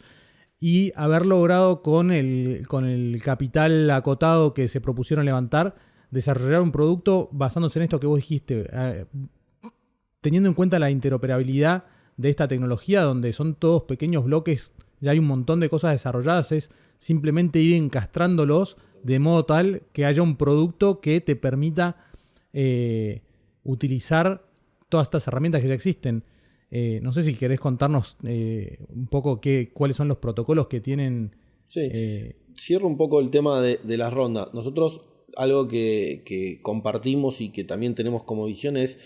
y haber logrado con el capital acotado que se propusieron levantar, desarrollar un producto basándose en esto que vos dijiste, teniendo en cuenta la interoperabilidad de esta tecnología, donde son todos pequeños bloques, ya hay un montón de cosas desarrolladas, es simplemente ir encastrándolos de modo tal que haya un producto que te permita utilizar todas estas herramientas que ya existen. No sé si querés contarnos un poco cuáles son los protocolos que tienen. Sí, cierro un poco el tema de las rondas. Nosotros algo que compartimos y que también tenemos como visión es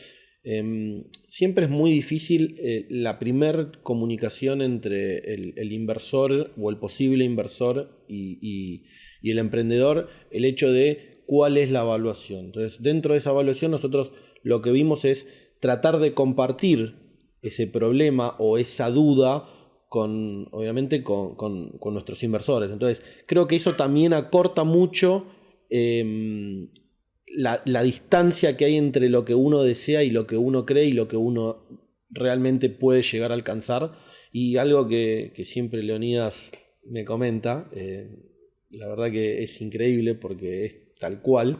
siempre es muy difícil la primer comunicación entre el inversor o el posible inversor y el emprendedor, el hecho de cuál es la evaluación. Entonces, dentro de esa evaluación nosotros lo que vimos es tratar de compartir ese problema o esa duda obviamente con nuestros inversores. Entonces, creo que eso también acorta mucho la distancia que hay entre lo que uno desea y lo que uno cree y lo que uno realmente puede llegar a alcanzar. Y algo que siempre Leonidas me comenta, la verdad que es increíble porque es tal cual,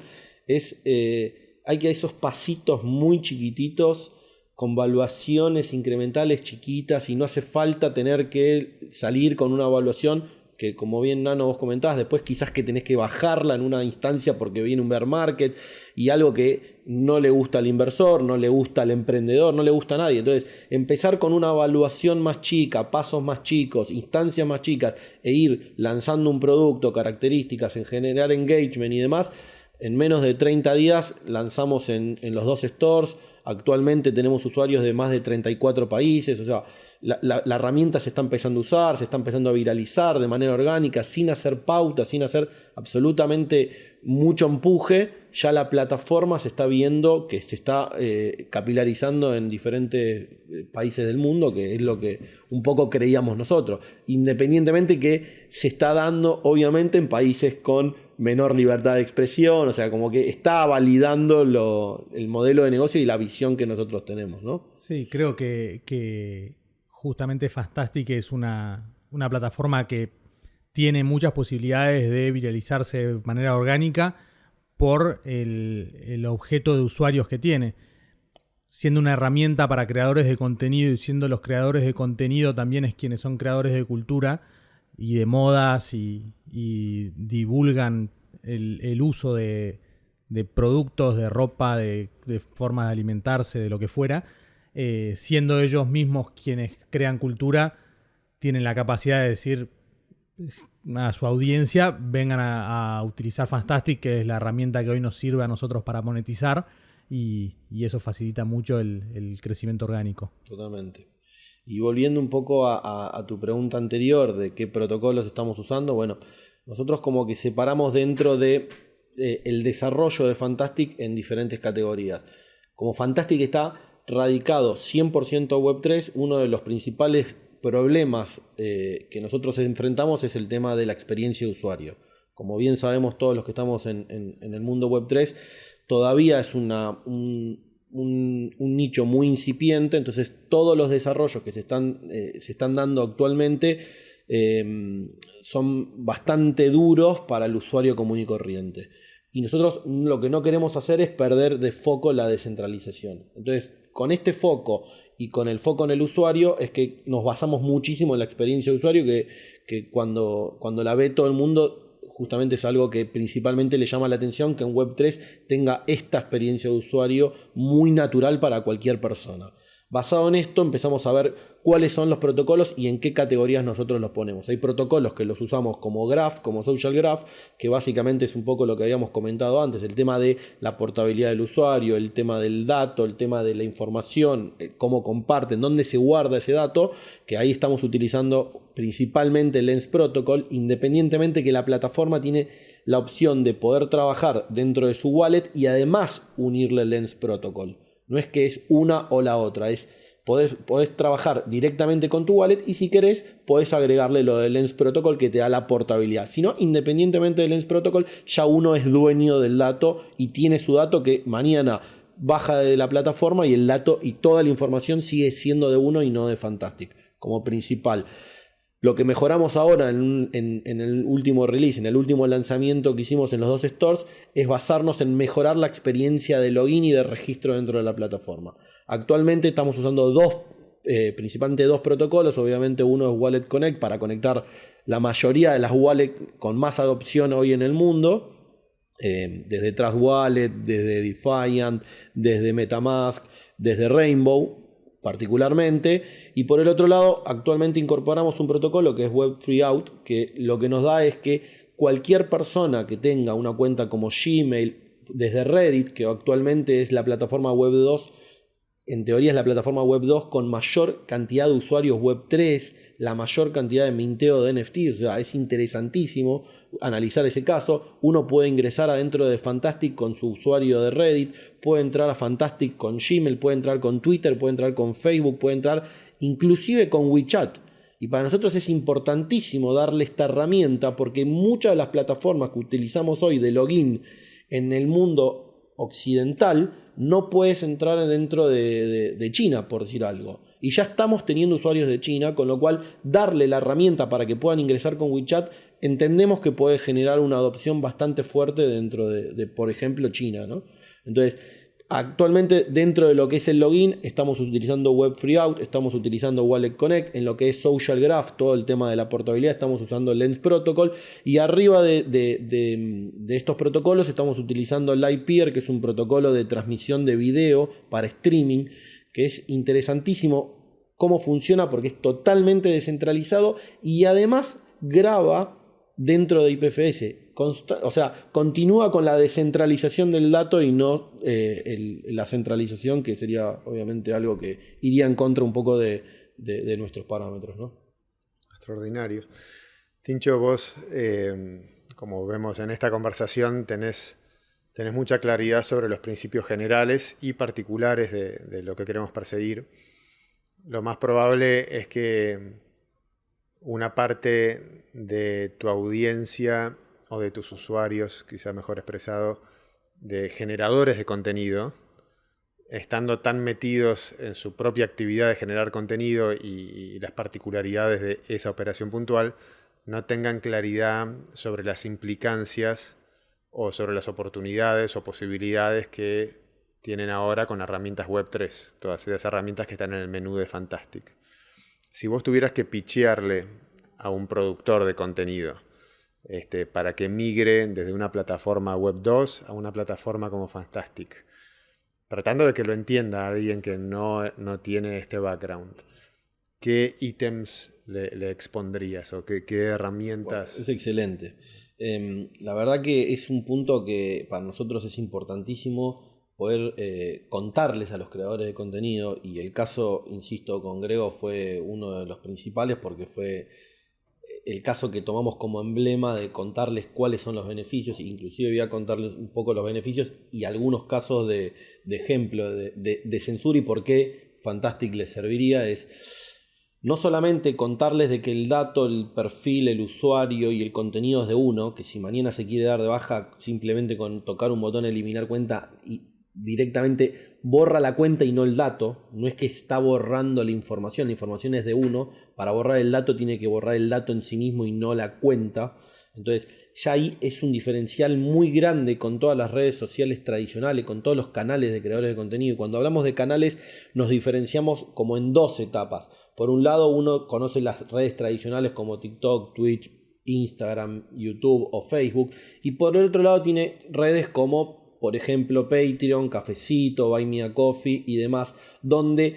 hay que esos pasitos muy chiquititos con valuaciones incrementales chiquitas, y no hace falta tener que salir con una evaluación que como bien Nano vos comentabas, después quizás que tenés que bajarla en una instancia porque viene un bear market y algo que no le gusta al inversor, no le gusta al emprendedor, no le gusta a nadie. Entonces, empezar con una evaluación más chica, pasos más chicos, instancias más chicas e ir lanzando un producto, características, en generar engagement y demás. En menos de 30 días lanzamos en los 2 stores. Actualmente tenemos usuarios de más de 34 países. O sea, la herramienta se está empezando a usar, se está empezando a viralizar de manera orgánica, sin hacer pautas, sin hacer absolutamente mucho empuje. Ya la plataforma se está viendo que se está capilarizando en diferentes países del mundo, que es lo que un poco creíamos nosotros. Independientemente que se está dando, obviamente, en países con menor libertad de expresión, o sea, como que está validando el modelo de negocio y la visión que nosotros tenemos, ¿no? Sí, creo que justamente Fantastic es una plataforma que tiene muchas posibilidades de viralizarse de manera orgánica por el objeto de usuarios que tiene. Siendo una herramienta para creadores de contenido y siendo los creadores de contenido también es quienes son creadores de cultura y de modas y divulgan el uso de productos, de ropa, de formas de alimentarse, de lo que fuera, siendo ellos mismos quienes crean cultura, tienen la capacidad de decir a su audiencia, vengan a utilizar Fantastic, que es la herramienta que hoy nos sirve a nosotros para monetizar, y eso facilita mucho el crecimiento orgánico. Totalmente. Y volviendo un poco a tu pregunta anterior de qué protocolos estamos usando, bueno, nosotros como que separamos dentro de el desarrollo de Fantastic en diferentes categorías. Como Fantastic está radicado 100% Web3, uno de los principales problemas que nosotros enfrentamos es el tema de la experiencia de usuario. Como bien sabemos todos los que estamos en el mundo Web3, todavía es un nicho muy incipiente, entonces todos los desarrollos que se están dando actualmente son bastante duros para el usuario común y corriente. Y nosotros lo que no queremos hacer es perder de foco la descentralización. Entonces, con este foco y con el foco en el usuario es que nos basamos muchísimo en la experiencia de usuario, que cuando la ve todo el mundo, justamente es algo que principalmente le llama la atención, que en Web3 tenga esta experiencia de usuario muy natural para cualquier persona. Basado en esto empezamos a ver cuáles son los protocolos y en qué categorías nosotros los ponemos. Hay protocolos que los usamos como Graph, como Social Graph, que básicamente es un poco lo que habíamos comentado antes, el tema de la portabilidad del usuario, el tema del dato, el tema de la información, cómo comparten, dónde se guarda ese dato, que ahí estamos utilizando principalmente el Lens Protocol, independientemente que la plataforma tiene la opción de poder trabajar dentro de su wallet y además unirle el Lens Protocol. No es que es una o la otra, es podés trabajar directamente con tu wallet y si querés podés agregarle lo del Lens Protocol que te da la portabilidad. Si no, independientemente del Lens Protocol, ya uno es dueño del dato y tiene su dato que mañana baja de la plataforma y el dato y toda la información sigue siendo de uno y no de Fantastic como principal. Lo que mejoramos ahora en el último release, en el último lanzamiento que hicimos en los 2 stores, es basarnos en mejorar la experiencia de login y de registro dentro de la plataforma. Actualmente estamos usando principalmente dos protocolos. Obviamente uno es Wallet Connect para conectar la mayoría de las wallets con más adopción hoy en el mundo. Desde Trust Wallet, desde Defiant, desde MetaMask, desde Rainbow particularmente, y por el otro lado actualmente incorporamos un protocolo que es Web Free Out, que lo que nos da es que cualquier persona que tenga una cuenta como Gmail, desde Reddit, que actualmente es la plataforma Web 2, en teoría es la plataforma Web 2 con mayor cantidad de usuarios Web 3, la mayor cantidad de minteo de NFT, o sea, es interesantísimo analizar ese caso. Uno puede ingresar adentro de Fantastic con su usuario de Reddit, puede entrar a Fantastic con Gmail, puede entrar con Twitter, puede entrar con Facebook, puede entrar inclusive con WeChat. Y para nosotros es importantísimo darle esta herramienta porque muchas de las plataformas que utilizamos hoy de login en el mundo occidental no puedes entrar dentro de China, por decir algo. Y ya estamos teniendo usuarios de China, con lo cual darle la herramienta para que puedan ingresar con WeChat, entendemos que puede generar una adopción bastante fuerte dentro de por ejemplo, China, ¿no? Entonces, Actualmente, dentro de lo que es el login, estamos utilizando Web Freeout, estamos utilizando Wallet Connect. En lo que es Social Graph, todo el tema de la portabilidad, estamos usando Lens Protocol. Y arriba de estos protocolos estamos utilizando Livepeer, que es un protocolo de transmisión de video para streaming, que es interesantísimo cómo funciona porque es totalmente descentralizado y además graba dentro de IPFS. O sea, continúa con la descentralización del dato y no la centralización, que sería obviamente algo que iría en contra un poco de nuestros parámetros, ¿no? Extraordinario. Tincho, vos, como vemos en esta conversación, tenés mucha claridad sobre los principios generales y particulares de lo que queremos perseguir. Lo más probable es que una parte de tu audiencia o de tus usuarios, quizá mejor expresado, de generadores de contenido, estando tan metidos en su propia actividad de generar contenido y las particularidades de esa operación puntual, no tengan claridad sobre las implicancias o sobre las oportunidades o posibilidades que tienen ahora con herramientas Web3, todas esas herramientas que están en el menú de Fantastic. Si vos tuvieras que pitchearle a un productor de contenido para que migre desde una plataforma Web 2 a una plataforma como Fantastic, tratando de que lo entienda alguien que no tiene este background, ¿qué ítems le expondrías o qué herramientas? Bueno, es excelente. La verdad que es un punto que para nosotros es importantísimo poder contarles a los creadores de contenido, y el caso, insisto, con Grego fue uno de los principales porque fue el caso que tomamos como emblema de contarles cuáles son los beneficios. Inclusive voy a contarles un poco los beneficios y algunos casos de ejemplo de censura y por qué Fantastic les serviría. Es no solamente contarles de que el dato, el perfil, el usuario y el contenido es de uno, que si mañana se quiere dar de baja simplemente con tocar un botón eliminar cuenta y directamente borra la cuenta y no el dato. No es que está borrando la información es de uno. Para borrar el dato tiene que borrar el dato en sí mismo y no la cuenta. Entonces ya ahí es un diferencial muy grande con todas las redes sociales tradicionales, con todos los canales de creadores de contenido. Y cuando hablamos de canales nos diferenciamos como en dos etapas. Por un lado, uno conoce las redes tradicionales como TikTok, Twitch, Instagram, YouTube o Facebook. Y por el otro lado tiene redes como, por ejemplo, Patreon, Cafecito, Buy Me a Coffee y demás, donde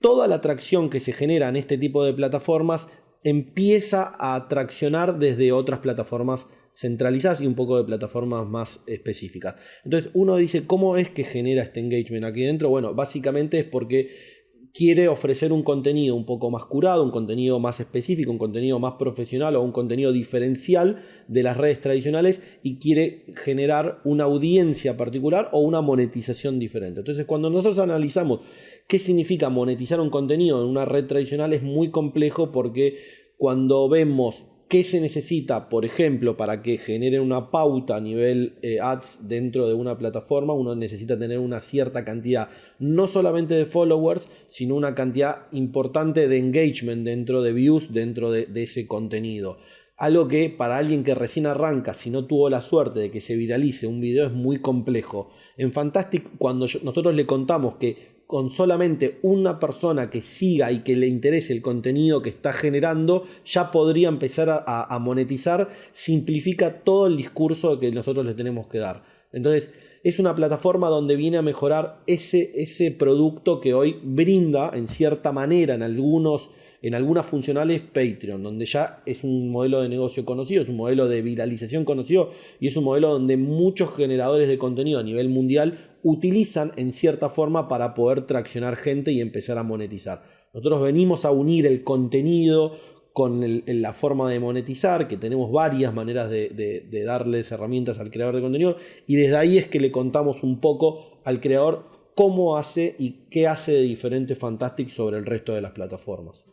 toda la atracción que se genera en este tipo de plataformas empieza a atraccionar desde otras plataformas centralizadas y un poco de plataformas más específicas. Entonces uno dice, ¿cómo es que genera este engagement aquí dentro? Bueno, básicamente es porque quiere ofrecer un contenido un poco más curado, un contenido más específico, un contenido más profesional o un contenido diferencial de las redes tradicionales y quiere generar una audiencia particular o una monetización diferente. Entonces, cuando nosotros analizamos qué significa monetizar un contenido en una red tradicional es muy complejo, porque cuando vemos qué se necesita, por ejemplo, para que generen una pauta a nivel ads dentro de una plataforma, uno necesita tener una cierta cantidad, no solamente de followers, sino una cantidad importante de engagement dentro de views, dentro de ese contenido. Algo que para alguien que recién arranca, si no tuvo la suerte de que se viralice un video, es muy complejo. En Fantastic, cuando nosotros le contamos que con solamente una persona que siga y que le interese el contenido que está generando, ya podría empezar a monetizar, simplifica todo el discurso que nosotros le tenemos que dar. Entonces, es una plataforma donde viene a mejorar ese producto que hoy brinda, en cierta manera, en algunas funcionales, Patreon, donde ya es un modelo de negocio conocido, es un modelo de viralización conocido y es un modelo donde muchos generadores de contenido a nivel mundial utilizan en cierta forma para poder traccionar gente y empezar a monetizar. Nosotros venimos a unir el contenido con la forma de monetizar, que tenemos varias maneras de darles herramientas al creador de contenido, y desde ahí es que le contamos un poco al creador cómo hace y qué hace de diferente Fantastic sobre el resto de las plataformas.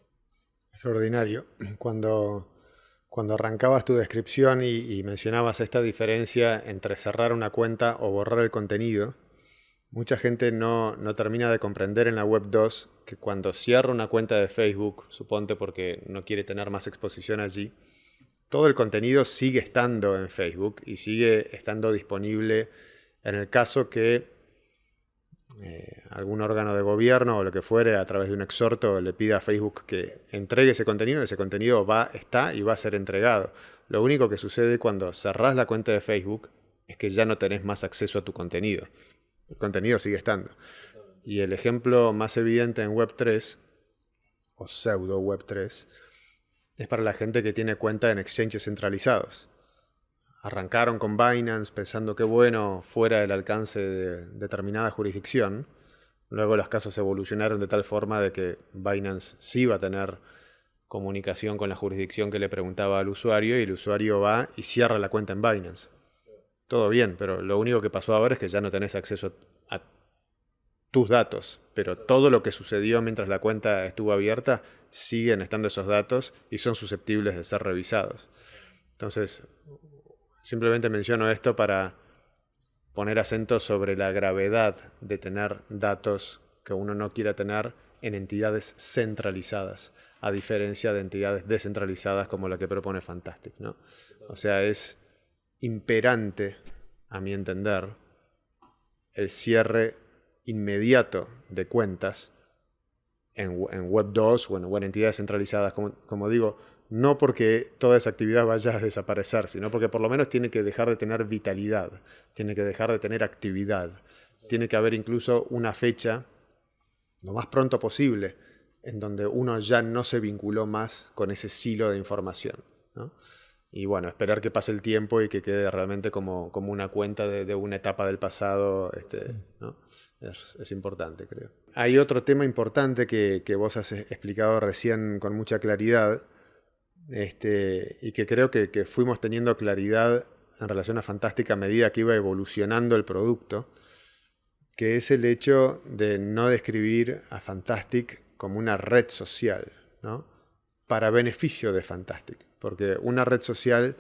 Extraordinario. Cuando arrancabas tu descripción y mencionabas esta diferencia entre cerrar una cuenta o borrar el contenido, mucha gente no termina de comprender en la Web 2 que cuando cierra una cuenta de Facebook, suponte porque no quiere tener más exposición allí, todo el contenido sigue estando en Facebook y sigue estando disponible en el caso que algún órgano de gobierno o lo que fuere, a través de un exhorto, le pida a Facebook que entregue ese contenido está y va a ser entregado. Lo único que sucede cuando cerrás la cuenta de Facebook es que ya no tenés más acceso a tu contenido. El contenido sigue estando. Y el ejemplo más evidente en Web3, o pseudo Web3, es para la gente que tiene cuenta en exchanges centralizados. Arrancaron con Binance pensando que bueno, fuera del alcance de determinada jurisdicción. Luego los casos evolucionaron de tal forma de que Binance sí va a tener comunicación con la jurisdicción que le preguntaba al usuario, y el usuario va y cierra la cuenta en Binance. Todo bien, pero lo único que pasó ahora es que ya no tenés acceso a tus datos, pero todo lo que sucedió mientras la cuenta estuvo abierta, siguen estando esos datos y son susceptibles de ser revisados. Entonces, simplemente menciono esto para poner acento sobre la gravedad de tener datos que uno no quiera tener en entidades centralizadas, a diferencia de entidades descentralizadas como la que propone Fantastic, ¿no? O sea, es imperante, a mi entender, el cierre inmediato de cuentas en Web 2 o en entidades centralizadas, como digo, no porque toda esa actividad vaya a desaparecer, sino porque por lo menos tiene que dejar de tener vitalidad, tiene que dejar de tener actividad, tiene que haber incluso una fecha, lo más pronto posible, en donde uno ya no se vinculó más con ese silo de información, ¿no? Y bueno, esperar que pase el tiempo y que quede realmente como una cuenta de una etapa del pasado, ¿no? Es importante, creo. Hay otro tema importante que vos has explicado recién con mucha claridad, y que creo que fuimos teniendo claridad en relación a Fantastic a medida que iba evolucionando el producto, que es el hecho de no describir a Fantastic como una red social, ¿no? Para beneficio de Fantastic. Porque una red social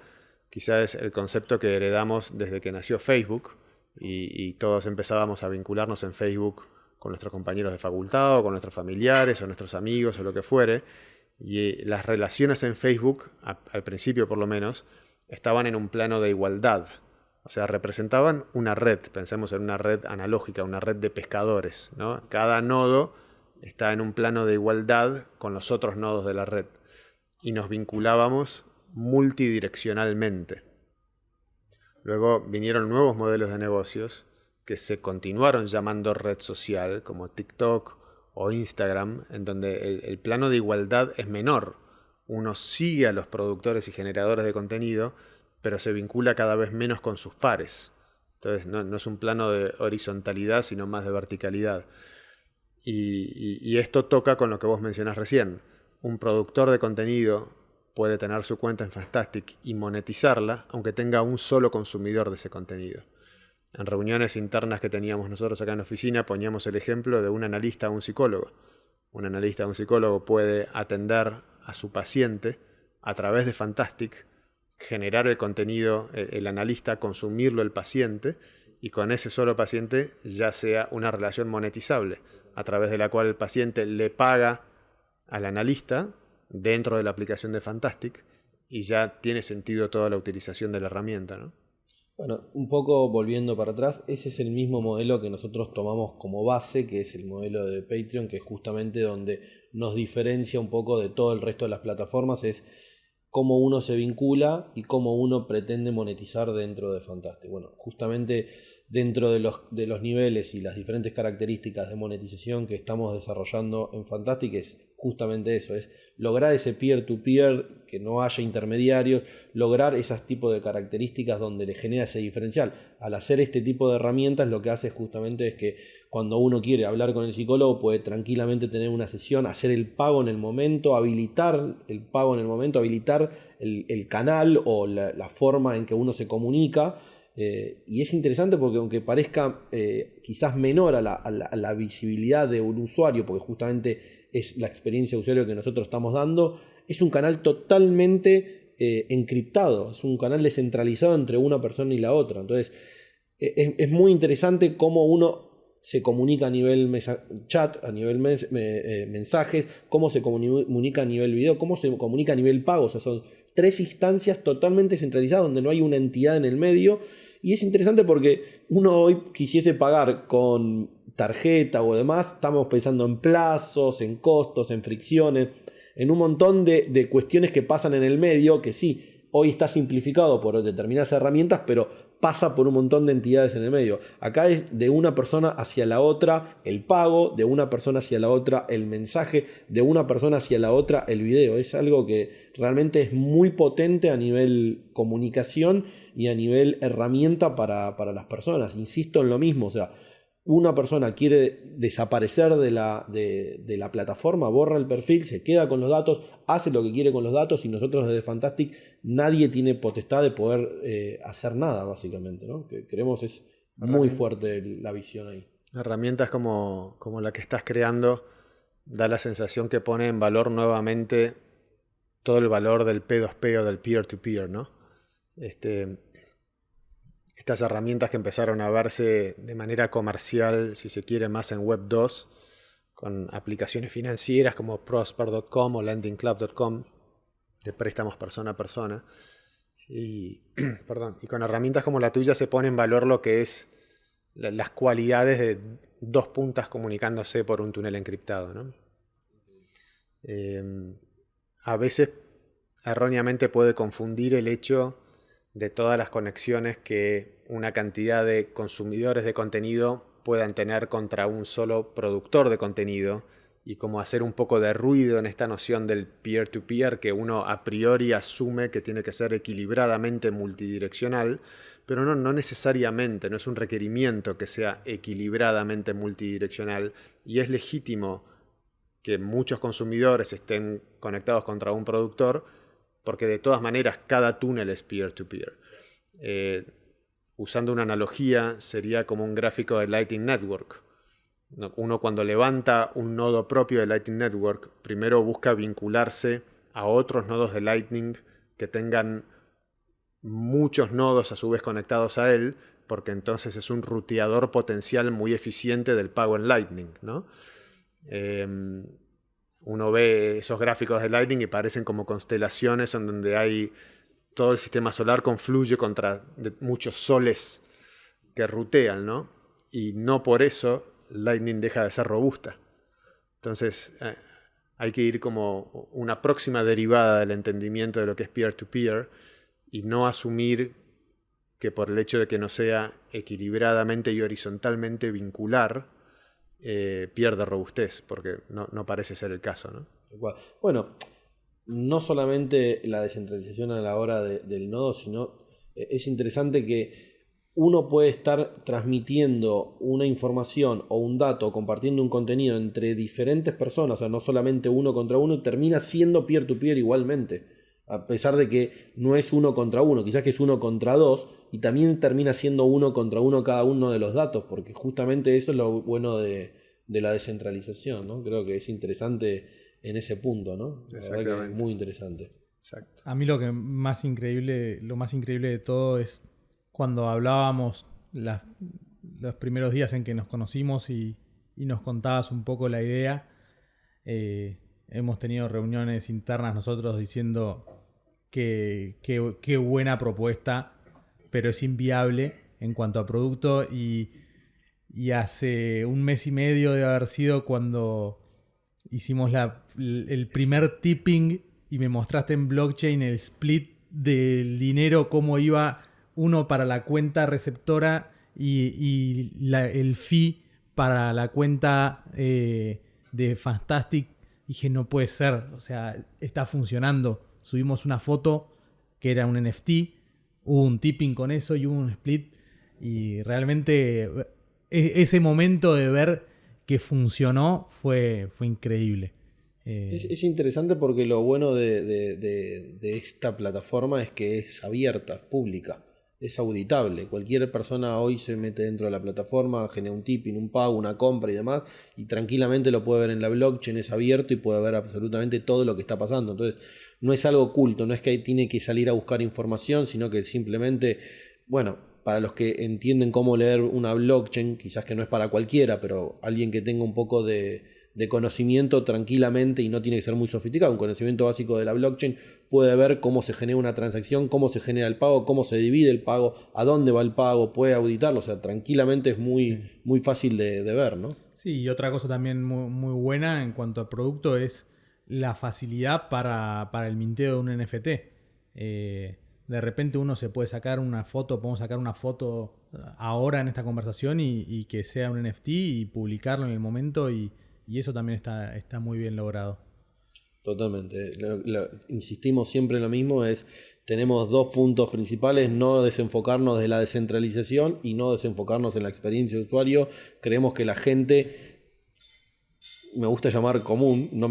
quizás es el concepto que heredamos desde que nació Facebook, y todos empezábamos a vincularnos en Facebook con nuestros compañeros de facultad o con nuestros familiares o nuestros amigos o lo que fuere. Y las relaciones en Facebook, al principio por lo menos, estaban en un plano de igualdad. O sea, representaban una red. Pensemos en una red analógica, una red de pescadores, ¿no? Cada nodo está en un plano de igualdad con los otros nodos de la red. Y nos vinculábamos multidireccionalmente. Luego vinieron nuevos modelos de negocios que se continuaron llamando red social, como TikTok o Instagram, en donde el plano de igualdad es menor. Uno sigue a los productores y generadores de contenido, pero se vincula cada vez menos con sus pares. Entonces no es un plano de horizontalidad, sino más de verticalidad. Y esto toca con lo que vos mencionás recién. Un productor de contenido puede tener su cuenta en Fantastic y monetizarla, aunque tenga un solo consumidor de ese contenido. En reuniones internas que teníamos nosotros acá en la oficina, poníamos el ejemplo de un analista o un psicólogo. Un analista o un psicólogo puede atender a su paciente a través de Fantastic, generar el contenido, el analista, consumirlo el paciente, y con ese solo paciente ya sea una relación monetizable, a través de la cual el paciente le paga al analista dentro de la aplicación de Fantastic, y ya tiene sentido toda la utilización de la herramienta, ¿no? Bueno, un poco volviendo para atrás, ese es el mismo modelo que nosotros tomamos como base, que es el modelo de Patreon, que es justamente donde nos diferencia un poco de todo el resto de las plataformas, es cómo uno se vincula y cómo uno pretende monetizar dentro de Fantastic. Bueno, justamente dentro de los niveles y las diferentes características de monetización que estamos desarrollando en Fantastic es justamente eso, es lograr ese peer-to-peer, que no haya intermediarios, lograr esos tipos de características donde le genera ese diferencial. Al hacer este tipo de herramientas, lo que hace justamente es que cuando uno quiere hablar con el psicólogo puede tranquilamente tener una sesión, hacer el pago en el momento, habilitar el pago en el momento, habilitar el canal o la forma en que uno se comunica. Y es interesante porque aunque parezca quizás menor a la visibilidad de un usuario, porque justamente es la experiencia de usuario que nosotros estamos dando, es un canal totalmente encriptado, es un canal descentralizado entre una persona y la otra. Entonces es muy interesante cómo uno se comunica a nivel chat, a nivel mensajes, cómo se comunica a nivel video, cómo se comunica a nivel pago. O sea, son 3 instancias totalmente centralizadas donde no hay una entidad en el medio. Y es interesante porque uno hoy quisiese pagar con tarjeta o demás, estamos pensando en plazos, en costos, en fricciones, en un montón de cuestiones que pasan en el medio, que sí, hoy está simplificado por determinadas herramientas, pero pasa por un montón de entidades en el medio. Acá es de una persona hacia la otra el pago, de una persona hacia la otra el mensaje, de una persona hacia la otra el video. Es algo que realmente es muy potente a nivel comunicación y a nivel herramienta para las personas. Insisto en lo mismo, o sea, una persona quiere desaparecer de la plataforma, borra el perfil, se queda con los datos, hace lo que quiere con los datos, y nosotros desde Fantastic nadie tiene potestad de poder hacer nada, básicamente, ¿no? Que creemos es muy fuerte la visión ahí. Herramientas como la que estás creando da la sensación que pone en valor nuevamente todo el valor del P2P o del peer-to-peer, ¿no? Estas herramientas que empezaron a verse de manera comercial, si se quiere, más en Web 2, con aplicaciones financieras como Prosper.com o LendingClub.com, de préstamos persona a persona. Y con herramientas como la tuya se pone en valor lo que es las cualidades de dos puntas comunicándose por un túnel encriptado, ¿no? A veces erróneamente puede confundir el hecho de todas las conexiones que una cantidad de consumidores de contenido puedan tener contra un solo productor de contenido, y como hacer un poco de ruido en esta noción del peer-to-peer, que uno a priori asume que tiene que ser equilibradamente multidireccional, pero no necesariamente, no es un requerimiento que sea equilibradamente multidireccional, y es legítimo que muchos consumidores estén conectados contra un productor, porque de todas maneras cada túnel es peer-to-peer. Usando una analogía, sería como un gráfico de Lightning Network. Uno, cuando levanta un nodo propio de Lightning Network, primero busca vincularse a otros nodos de Lightning que tengan muchos nodos a su vez conectados a él, porque entonces es un ruteador potencial muy eficiente del pago en Lightning, ¿no? Uno ve esos gráficos de Lightning y parecen como constelaciones en donde hay todo el sistema solar confluye contra muchos soles que rutean, ¿no? Y no por eso Lightning deja de ser robusta. Entonces hay que ir como una próxima derivada del entendimiento de lo que es peer-to-peer, y no asumir que por el hecho de que no sea equilibradamente y horizontalmente vincular, pierde robustez, porque no parece ser el caso, ¿no? Bueno, no solamente la descentralización a la hora del nodo, sino es interesante que uno puede estar transmitiendo una información o un dato, compartiendo un contenido entre diferentes personas, o sea, no solamente uno contra uno, termina siendo peer-to-peer igualmente, a pesar de que no es uno contra uno, quizás que es uno contra dos, y también termina siendo uno contra uno cada uno de los datos, porque justamente eso es lo bueno de la descentralización, ¿no? Creo que es interesante en ese punto, ¿no? La verdad que es muy interesante. Exacto. A mí lo más increíble de todo es cuando hablábamos los primeros días en que nos conocimos y nos contabas un poco la idea. Hemos tenido reuniones internas nosotros diciendo que qué buena propuesta, pero es inviable en cuanto a producto, y hace un mes y medio de haber sido cuando hicimos el primer tipping y me mostraste en blockchain el split del dinero, cómo iba uno para la cuenta receptora y el fee para la cuenta de Fantastic. Dije, no puede ser, o sea, está funcionando. Subimos una foto que era un NFT, hubo un tipping con eso y hubo un split, y realmente ese momento de ver que funcionó fue increíble. Es interesante porque lo bueno de esta plataforma es que es abierta, es pública, es auditable. Cualquier persona hoy se mete dentro de la plataforma, genera un tipping, un pago, una compra y demás, y tranquilamente lo puede ver en la blockchain, es abierto y puede ver absolutamente todo lo que está pasando. Entonces no es algo oculto, no es que tiene que salir a buscar información, sino que simplemente, bueno, para los que entienden cómo leer una blockchain, quizás que no es para cualquiera, pero alguien que tenga un poco de de conocimiento tranquilamente, y no tiene que ser muy sofisticado, un conocimiento básico de la blockchain, puede ver cómo se genera una transacción, cómo se genera el pago, cómo se divide el pago, a dónde va el pago, puede auditarlo, o sea, tranquilamente es muy fácil de ver, ¿no? Sí, y otra cosa también muy buena en cuanto al producto es la facilidad para el minteo de un NFT. De repente uno se puede sacar una foto, podemos sacar una foto ahora en esta conversación y que sea un NFT y publicarlo en el momento y eso también está muy bien logrado. Totalmente. Insistimos siempre en lo mismo, tenemos dos puntos principales: no desenfocarnos de la descentralización y no desenfocarnos en la experiencia de usuario. Creemos que la gente, me gusta llamar común, no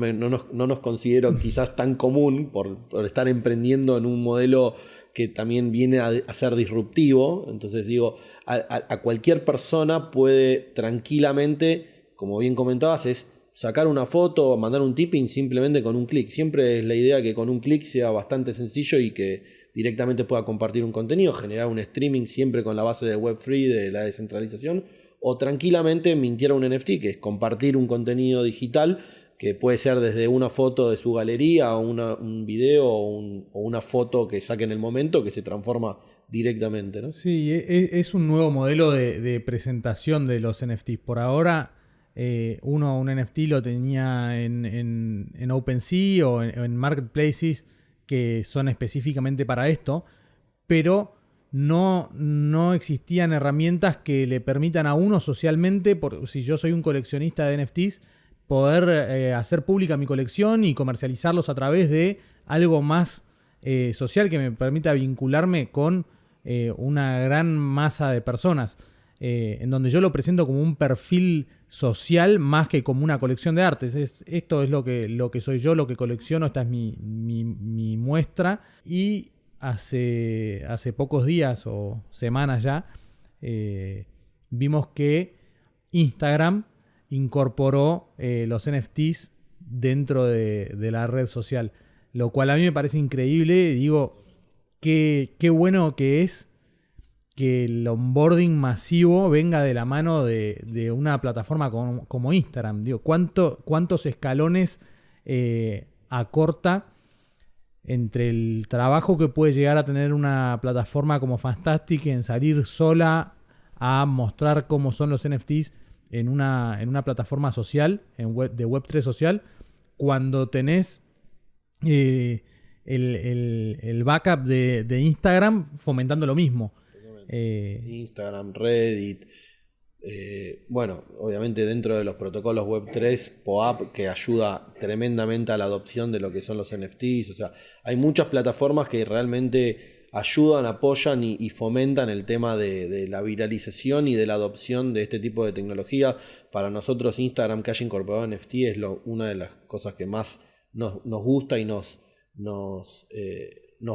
nos considero quizás tan común por estar emprendiendo en un modelo que también viene a ser disruptivo. Entonces digo, a cualquier persona puede tranquilamente, como bien comentabas, es sacar una foto o mandar un tipping simplemente con un clic. Siempre es la idea que con un clic sea bastante sencillo y que directamente pueda compartir un contenido, generar un streaming siempre con la base de Web3, de la descentralización, o tranquilamente mintiera un NFT, que es compartir un contenido digital, que puede ser desde una foto de su galería, o un video o una foto que saque en el momento, que se transforma directamente, ¿no? Sí, es un nuevo modelo de presentación de los NFTs. Por ahora, un NFT lo tenía en OpenSea o en marketplaces que son específicamente para esto, pero no existían herramientas que le permitan a uno socialmente, si yo soy un coleccionista de NFTs, poder hacer pública mi colección y comercializarlos a través de algo más social que me permita vincularme con una gran masa de personas, en donde yo lo presento como un perfil social más que como una colección de artes. Esto es lo que soy yo, lo que colecciono, esta es mi muestra. Y hace pocos días o semanas ya vimos que Instagram incorporó los NFTs dentro de la red social, lo cual a mí me parece increíble. Digo, qué bueno que es que el onboarding masivo venga de la mano de una plataforma como Instagram. Digo, ¿cuántos escalones acorta entre el trabajo que puede llegar a tener una plataforma como Fantastic en salir sola a mostrar cómo son los NFTs en una plataforma social, de Web3 social, cuando tenés el backup de Instagram fomentando lo mismo? Instagram, Reddit, bueno, obviamente dentro de los protocolos Web3, POAP, que ayuda tremendamente a la adopción de lo que son los NFTs. O sea, hay muchas plataformas que realmente ayudan, apoyan y fomentan el tema de la viralización y de la adopción de este tipo de tecnología. Para nosotros, Instagram, que haya incorporado NFT, es una de las cosas que más nos gusta y nos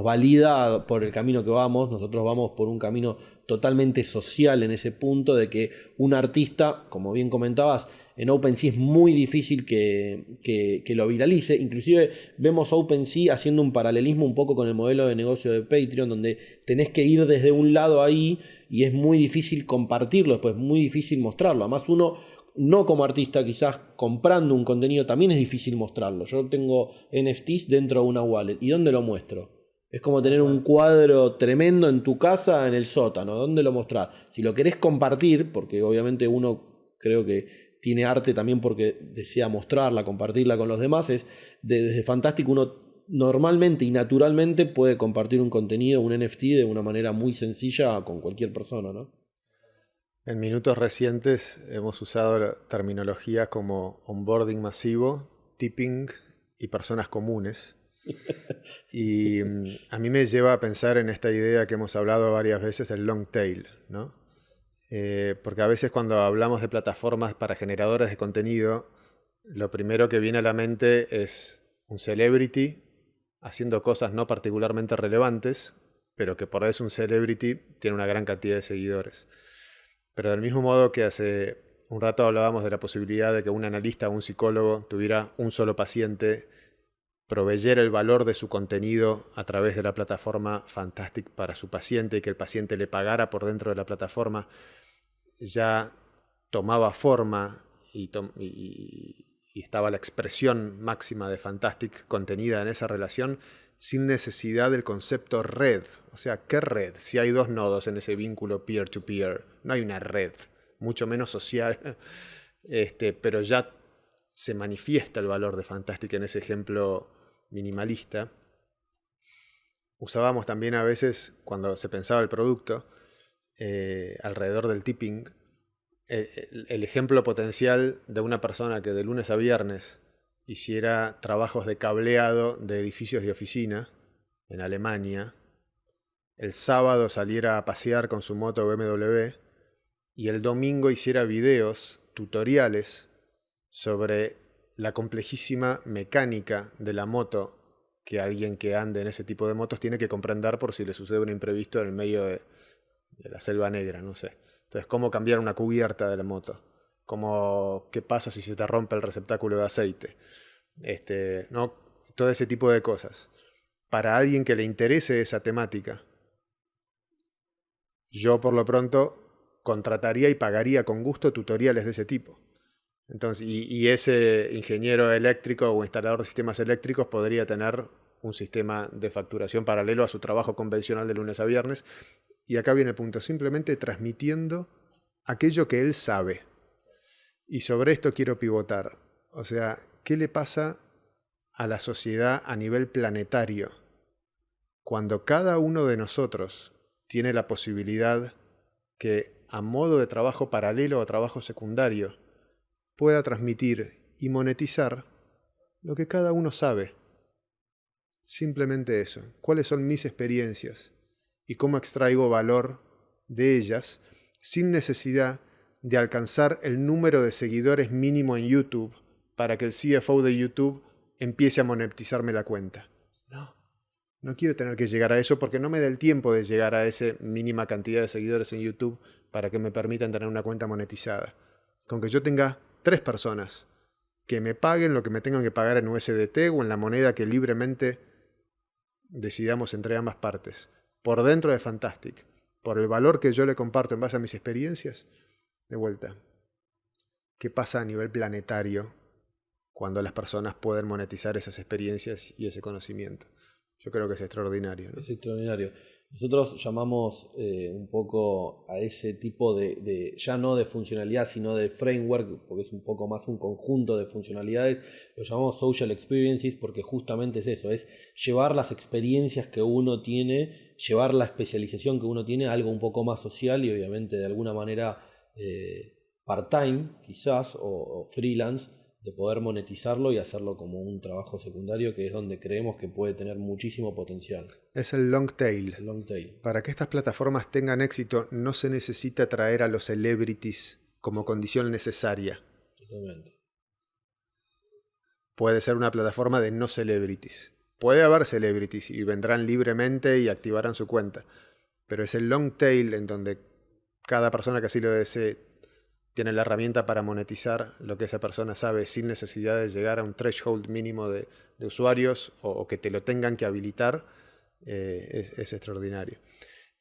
valida por el camino que vamos. Nosotros vamos por un camino totalmente social en ese punto de que un artista, como bien comentabas, en OpenSea es muy difícil que lo viralice. Inclusive vemos a OpenSea haciendo un paralelismo un poco con el modelo de negocio de Patreon, donde tenés que ir desde un lado ahí y es muy difícil compartirlo, después es muy difícil mostrarlo. Además, uno no como artista, quizás comprando un contenido también es difícil mostrarlo. Yo tengo NFTs dentro de una wallet. ¿Y dónde lo muestro? Es como tener un cuadro tremendo en tu casa, en el sótano. ¿Dónde lo mostrás? Si lo querés compartir, porque obviamente uno creo que tiene arte también porque desea mostrarla, compartirla con los demás, desde Fantastic uno normalmente y naturalmente puede compartir un contenido, un NFT, de una manera muy sencilla con cualquier persona, ¿no? En minutos recientes hemos usado terminología como onboarding masivo, tipping y personas comunes. Y a mí me lleva a pensar en esta idea que hemos hablado varias veces, el long tail, ¿no? Porque a veces cuando hablamos de plataformas para generadores de contenido, lo primero que viene a la mente es un celebrity haciendo cosas no particularmente relevantes, pero que por eso un celebrity tiene una gran cantidad de seguidores. Pero del mismo modo que hace un rato hablábamos de la posibilidad de que un analista o un psicólogo tuviera un solo paciente, proveyera el valor de su contenido a través de la plataforma Fantastic para su paciente y que el paciente le pagara por dentro de la plataforma, ya tomaba forma y y estaba la expresión máxima de Fantastic contenida en esa relación sin necesidad del concepto red. O sea, ¿qué red? Si hay dos nodos en ese vínculo peer-to-peer, no hay una red, mucho menos social, pero ya se manifiesta el valor de Fantastic en ese ejemplo minimalista. Usábamos también a veces, cuando se pensaba el producto, alrededor del tipping, el ejemplo potencial de una persona que de lunes a viernes hiciera trabajos de cableado de edificios de oficina en Alemania, el sábado saliera a pasear con su moto BMW y el domingo hiciera videos, tutoriales sobre la complejísima mecánica de la moto que alguien que ande en ese tipo de motos tiene que comprender por si le sucede un imprevisto en el medio de la selva negra, no sé. Entonces, cómo cambiar una cubierta de la moto, qué pasa si se te rompe el receptáculo de aceite, ¿no? Todo ese tipo de cosas. Para alguien que le interese esa temática, yo por lo pronto contrataría y pagaría con gusto tutoriales de ese tipo. Entonces, y ese ingeniero eléctrico o instalador de sistemas eléctricos podría tener un sistema de facturación paralelo a su trabajo convencional de lunes a viernes. Y acá viene el punto, simplemente transmitiendo aquello que él sabe. Y sobre esto quiero pivotar. O sea, ¿qué le pasa a la sociedad a nivel planetario cuando cada uno de nosotros tiene la posibilidad que, a modo de trabajo paralelo o trabajo secundario, pueda transmitir y monetizar lo que cada uno sabe? Simplemente eso. ¿Cuáles son mis experiencias? Y cómo extraigo valor de ellas sin necesidad de alcanzar el número de seguidores mínimo en YouTube para que el CFO de YouTube empiece a monetizarme la cuenta. No quiero tener que llegar a eso porque no me da el tiempo de llegar a esa mínima cantidad de seguidores en YouTube para que me permitan tener una cuenta monetizada. Con que yo tenga 3 personas que me paguen lo que me tengan que pagar en USDT o en la moneda que libremente decidamos entre ambas partes, por dentro de Fantastic, por el valor que yo le comparto en base a mis experiencias, de vuelta, ¿qué pasa a nivel planetario cuando las personas pueden monetizar esas experiencias y ese conocimiento? Yo creo que es extraordinario, ¿no? Es extraordinario. Nosotros llamamos un poco a ese tipo de, ya no de funcionalidad, sino de framework, porque es un poco más un conjunto de funcionalidades. Lo llamamos social experiences porque justamente es eso, es llevar las experiencias que uno tiene, llevar la especialización que uno tiene a algo un poco más social y obviamente de alguna manera part-time quizás o freelance, de poder monetizarlo y hacerlo como un trabajo secundario, que es donde creemos que puede tener muchísimo potencial. Es el long tail. El long tail. Para que estas plataformas tengan éxito, no se necesita traer a los celebrities como condición necesaria. Totalmente. Puede ser una plataforma de no celebrities. Puede haber celebrities y vendrán libremente y activarán su cuenta. Pero es el long tail en donde cada persona que así lo desee tiene la herramienta para monetizar lo que esa persona sabe sin necesidad de llegar a un threshold mínimo de usuarios o que te lo tengan que habilitar, es extraordinario.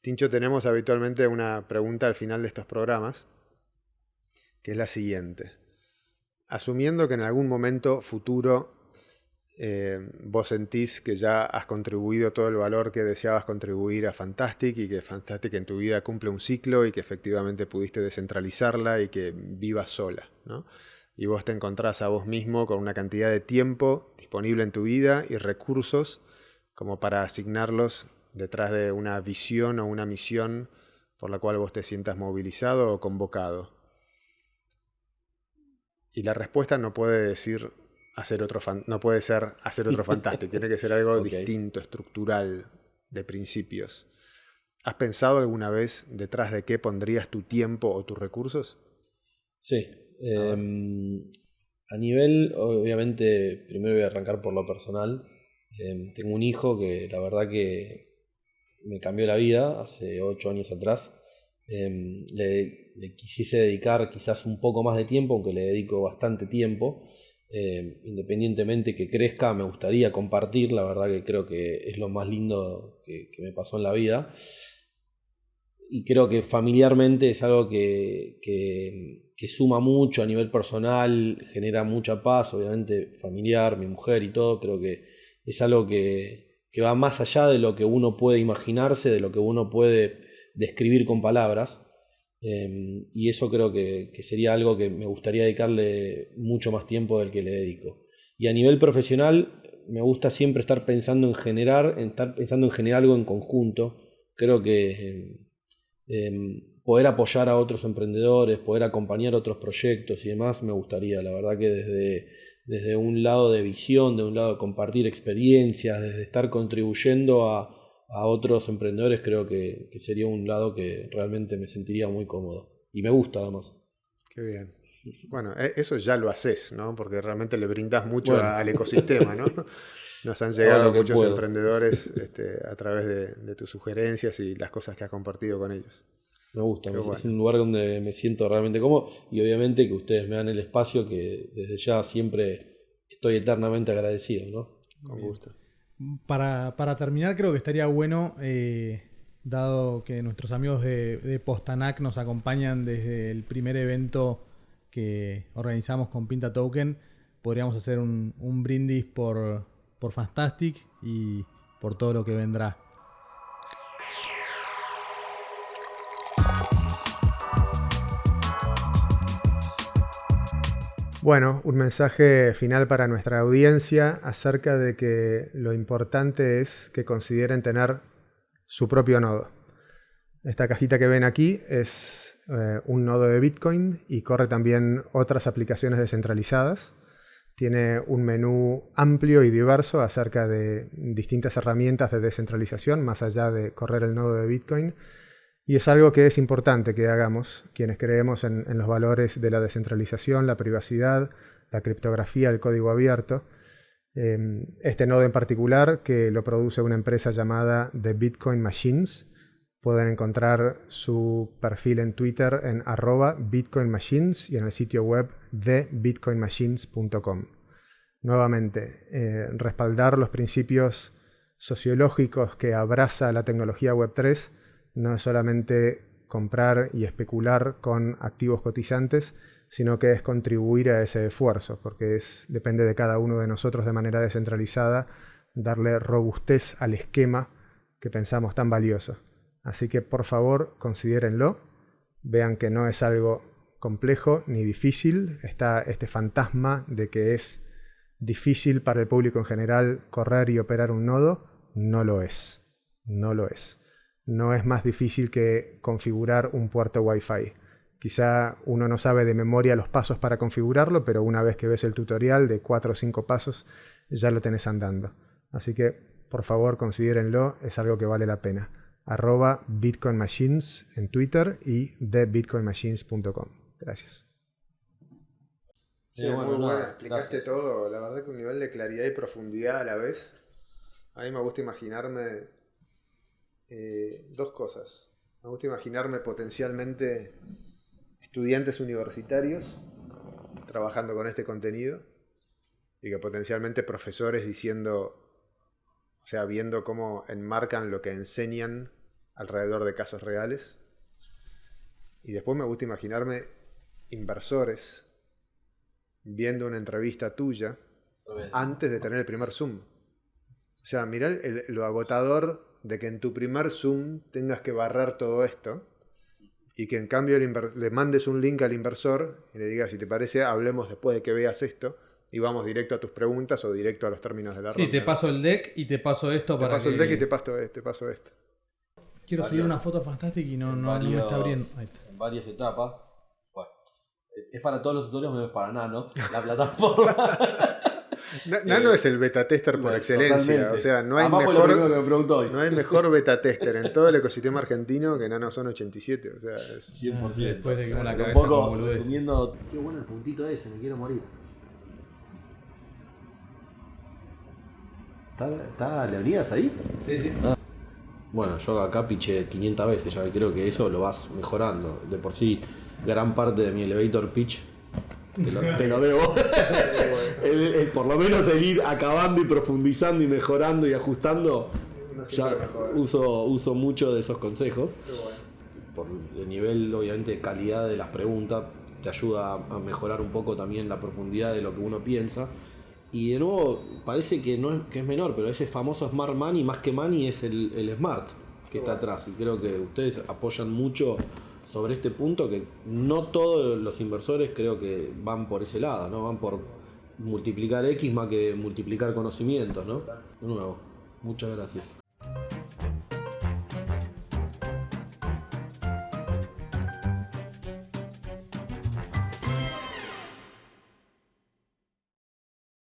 Tincho, tenemos habitualmente una pregunta al final de estos programas, que es la siguiente. Asumiendo que en algún momento futuro vos sentís que ya has contribuido todo el valor que deseabas contribuir a Fantastic y que Fantastic en tu vida cumple un ciclo y que efectivamente pudiste descentralizarla y que vivas sola, ¿no? Y vos te encontrás a vos mismo con una cantidad de tiempo disponible en tu vida y recursos como para asignarlos detrás de una visión o una misión por la cual vos te sientas movilizado o convocado. Y la respuesta no puede decir no puede ser hacer otro Fantastic, tiene que ser algo distinto, estructural, de principios. ¿Has pensado alguna vez detrás de qué pondrías tu tiempo o tus recursos? Sí. A nivel, obviamente, primero voy a arrancar por lo personal. Tengo un hijo que la verdad que me cambió la vida hace 8 años atrás. Le quisiese dedicar quizás un poco más de tiempo, aunque le dedico bastante tiempo. Independientemente que crezca, me gustaría compartir, la verdad que creo que es lo más lindo que me pasó en la vida y creo que familiarmente es algo que que suma mucho a nivel personal, genera mucha paz, obviamente familiar, mi mujer y todo. Creo que es algo que va más allá de lo que uno puede imaginarse, de lo que uno puede describir con palabras. Y eso creo que sería algo que me gustaría dedicarle mucho más tiempo del que le dedico. Y a nivel profesional, me gusta siempre estar pensando en generar algo en conjunto. Creo que poder apoyar a otros emprendedores, poder acompañar otros proyectos y demás, me gustaría. La verdad que desde un lado de visión, de un lado de compartir experiencias, desde estar contribuyendo a otros emprendedores, creo que sería un lado que realmente me sentiría muy cómodo. Y me gusta además. Qué bien. Bueno, eso ya lo haces, ¿no? Porque realmente le brindas mucho al ecosistema, ¿no? Nos han llegado muchos emprendedores a través de tus sugerencias y las cosas que has compartido con ellos. Me gusta, es un lugar donde me siento realmente cómodo y obviamente que ustedes me dan el espacio que desde ya siempre estoy eternamente agradecido, ¿no? Con gusto. Para terminar, creo que estaría bueno, dado que nuestros amigos de Postanac nos acompañan desde el primer evento que organizamos con Pinta Token, podríamos hacer un brindis por Fantastic y por todo lo que vendrá. Bueno, un mensaje final para nuestra audiencia acerca de que lo importante es que consideren tener su propio nodo. Esta cajita que ven aquí es un nodo de Bitcoin y corre también otras aplicaciones descentralizadas. Tiene un menú amplio y diverso acerca de distintas herramientas de descentralización, más allá de correr el nodo de Bitcoin. Y es algo que es importante que hagamos, quienes creemos en los valores de la descentralización, la privacidad, la criptografía, el código abierto. Este nodo en particular, que lo produce una empresa llamada The Bitcoin Machines, pueden encontrar su perfil en Twitter en @bitcoinmachines y en el sitio web thebitcoinmachines.com. Nuevamente, respaldar los principios sociológicos que abraza la tecnología Web3 no es solamente comprar y especular con activos cotizantes, sino que es contribuir a ese esfuerzo, porque depende de cada uno de nosotros de manera descentralizada darle robustez al esquema que pensamos tan valioso. Así que por favor considérenlo, vean que no es algo complejo ni difícil. Está este fantasma de que es difícil para el público en general correr y operar un nodo. No lo es, no lo es. No es más difícil que configurar un puerto Wi-Fi. Quizá uno no sabe de memoria los pasos para configurarlo, pero una vez que ves el tutorial de 4 o 5 pasos, ya lo tenés andando. Así que, por favor, considérenlo, es algo que vale la pena. @BitcoinMachines en Twitter y thebitcoinmachines.com. Gracias. Sí, muy bueno. Explicaste todo. La verdad que un nivel de claridad y profundidad a la vez. A mí me gusta imaginarme dos cosas. Me gusta imaginarme potencialmente estudiantes universitarios trabajando con este contenido y que potencialmente profesores viendo cómo enmarcan lo que enseñan alrededor de casos reales. Y después me gusta imaginarme inversores viendo una entrevista tuya antes de tener el primer Zoom. O sea, mirá lo agotador de que en tu primer Zoom tengas que barrer todo esto y que en cambio le mandes un link al inversor y le digas, si te parece, hablemos después de que veas esto y vamos directo a tus preguntas o directo a los términos de la ronda. Sí, te paso el deck y te paso esto para paso el deck y te paso esto. Quiero subir una foto fantástica y no me está abriendo. En varias etapas. Bueno, es para todos los tutoriales, no es para Nano, la plataforma. Nano es el beta tester por excelencia. Totalmente. O sea, no hay mejor beta tester en todo el ecosistema argentino que Nano Son 87. O sea, es 100%. Después de que la cabeza un poco resumiendo, qué bueno el puntito ese, me quiero morir. ¿Está Leonidas ahí? Sí. Bueno, yo acá piché 500 veces, ya creo que eso lo vas mejorando. De por sí, gran parte de mi elevator pitch te lo debo. Por lo menos el ir acabando y profundizando y mejorando y ajustando, ya uso mucho de esos consejos. Por el nivel, obviamente, de calidad de las preguntas, te ayuda a mejorar un poco también la profundidad de lo que uno piensa. Y de nuevo, parece que es menor, pero ese famoso Smart Money, más que Money, es el Smart que está atrás. Y creo que ustedes apoyan mucho sobre este punto, que no todos los inversores creo que van por ese lado, ¿no? Van por multiplicar X más que multiplicar conocimientos, ¿no? De nuevo, muchas gracias.